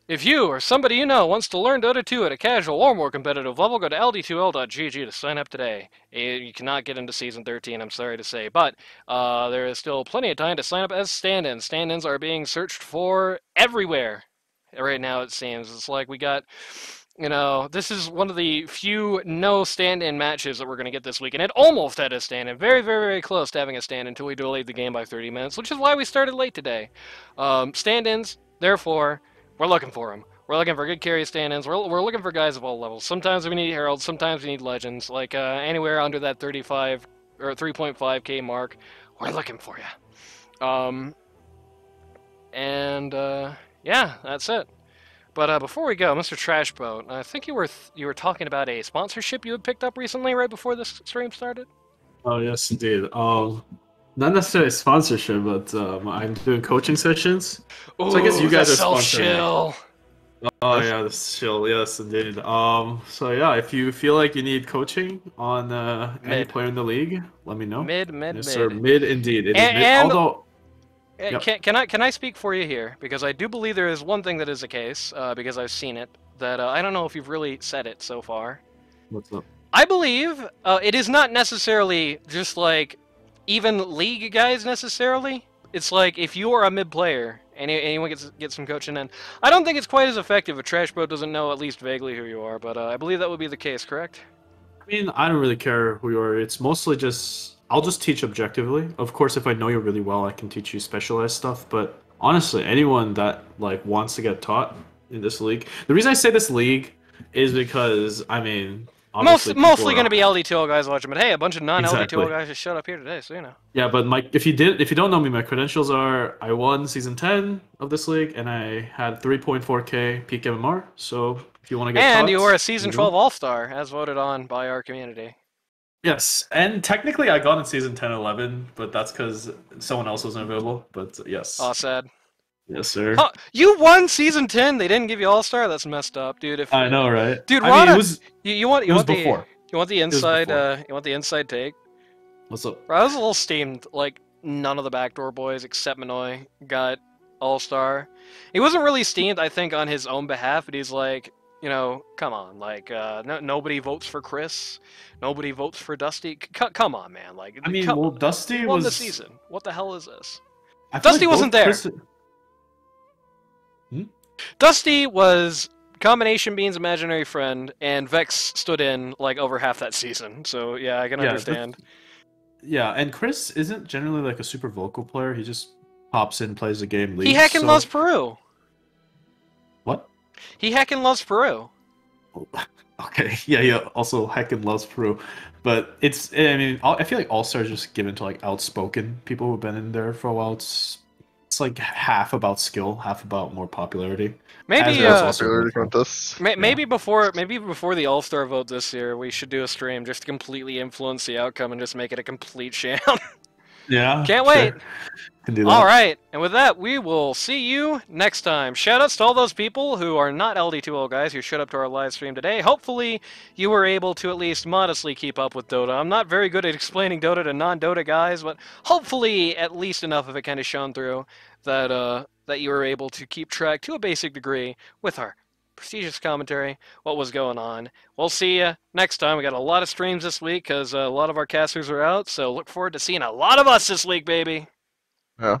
If you or somebody you know wants to learn Dota 2 at a casual or more competitive level, go to ld2l.gg to sign up today. You cannot get into Season 13, I'm sorry to say, but there is still plenty of time to sign up as stand-ins. Stand-ins are being searched for everywhere right now, it seems. It's like we got, this is one of the few no stand-in matches that we're going to get this week, and it almost had a stand-in. Very, very, very close to having a stand-in until we delayed the game by 30 minutes, which is why we started late today. Stand-ins, therefore... we're looking for them. We're looking for good carry stand-ins. We're looking for guys of all levels. Sometimes we need heralds. Sometimes we need legends. Like anywhere under that 35 or 3.5k mark, we're looking for you. Yeah, that's it. But before we go, Mr. Trashboat, I think you were talking about a sponsorship you had picked up recently, right before this stream started. Oh yes, indeed. Not necessarily sponsorship, but I'm doing coaching sessions. Ooh, so I guess you guys are self-shill. Oh yeah, the shill, yes indeed. So yeah, if you feel like you need coaching on any player in the league, let me know. Mid. Sir, mid indeed. It is mid. Although, yep. Can I speak for you here? Because I do believe there is one thing that is the case, because I've seen it, that I don't know if you've really said it so far. What's up? I believe it is not necessarily just like even league guys necessarily. It's like if you are a mid player and anyone gets some coaching in, I don't think it's quite as effective if Trashboat doesn't know at least vaguely who you are, but I believe that would be the case, correct? I mean, I don't really care who you are. It's mostly just I'll just teach objectively. Of course, if I know you really well, I can teach you specialized stuff. But honestly, anyone that like wants to get taught in this league, the reason I say this league is because I mean. Mostly going to be LD2L guys watching, but hey, a bunch of non-LD2L guys just showed up here today, so you know. Yeah, but if you don't know me, my credentials are I won Season 10 of this league, and I had 3.4k peak MMR, so if you want to get and taught, you were a Season 12 All-Star, as voted on by our community. Yes, and technically I got in Season 10 11, but that's because someone else wasn't available, but yes. Aw, sad. Yes, sir. Huh, you won Season 10. They didn't give you All Star. That's messed up, dude. I know, right? Dude, I mean, it was. You want before. You want the inside? You want the inside take? What's up? Bro, I was a little steamed. Like none of the backdoor boys except Minoy got All Star. He wasn't really steamed, I think, on his own behalf, but he's like, come on, like nobody votes for Chris, nobody votes for Dusty. Come on, man. Like, I mean, Dusty won was the season. What the hell is this? Dusty wasn't there. Dusty was combination Bean's imaginary friend, and Vex stood in like over half that season. So yeah, I can understand. Yeah, and Chris isn't generally like a super vocal player. He just pops in, plays the game, leaves. He heckin' loves Peru. What? He heckin' loves Peru. Okay, yeah, he also heckin' loves Peru. But I mean, I feel like All-Star is just given to like outspoken people who've been in there for a while. It's like half about skill, half about more popularity. Maybe maybe before the All-Star vote this year, we should do a stream just to completely influence the outcome and just make it a complete sham. Yeah. Can't wait. Can do that. All right, and with that, we will see you next time. Shoutouts to all those people who are not LD2L guys who showed up to our live stream today. Hopefully, you were able to at least modestly keep up with Dota. I'm not very good at explaining Dota to non-Dota guys, but hopefully, at least enough of it kind of shone through that that you were able to keep track to a basic degree with our prestigious commentary, what was going on. We'll see you next time. We got a lot of streams this week because a lot of our casters are out, so look forward to seeing a lot of us this week, baby. Yeah.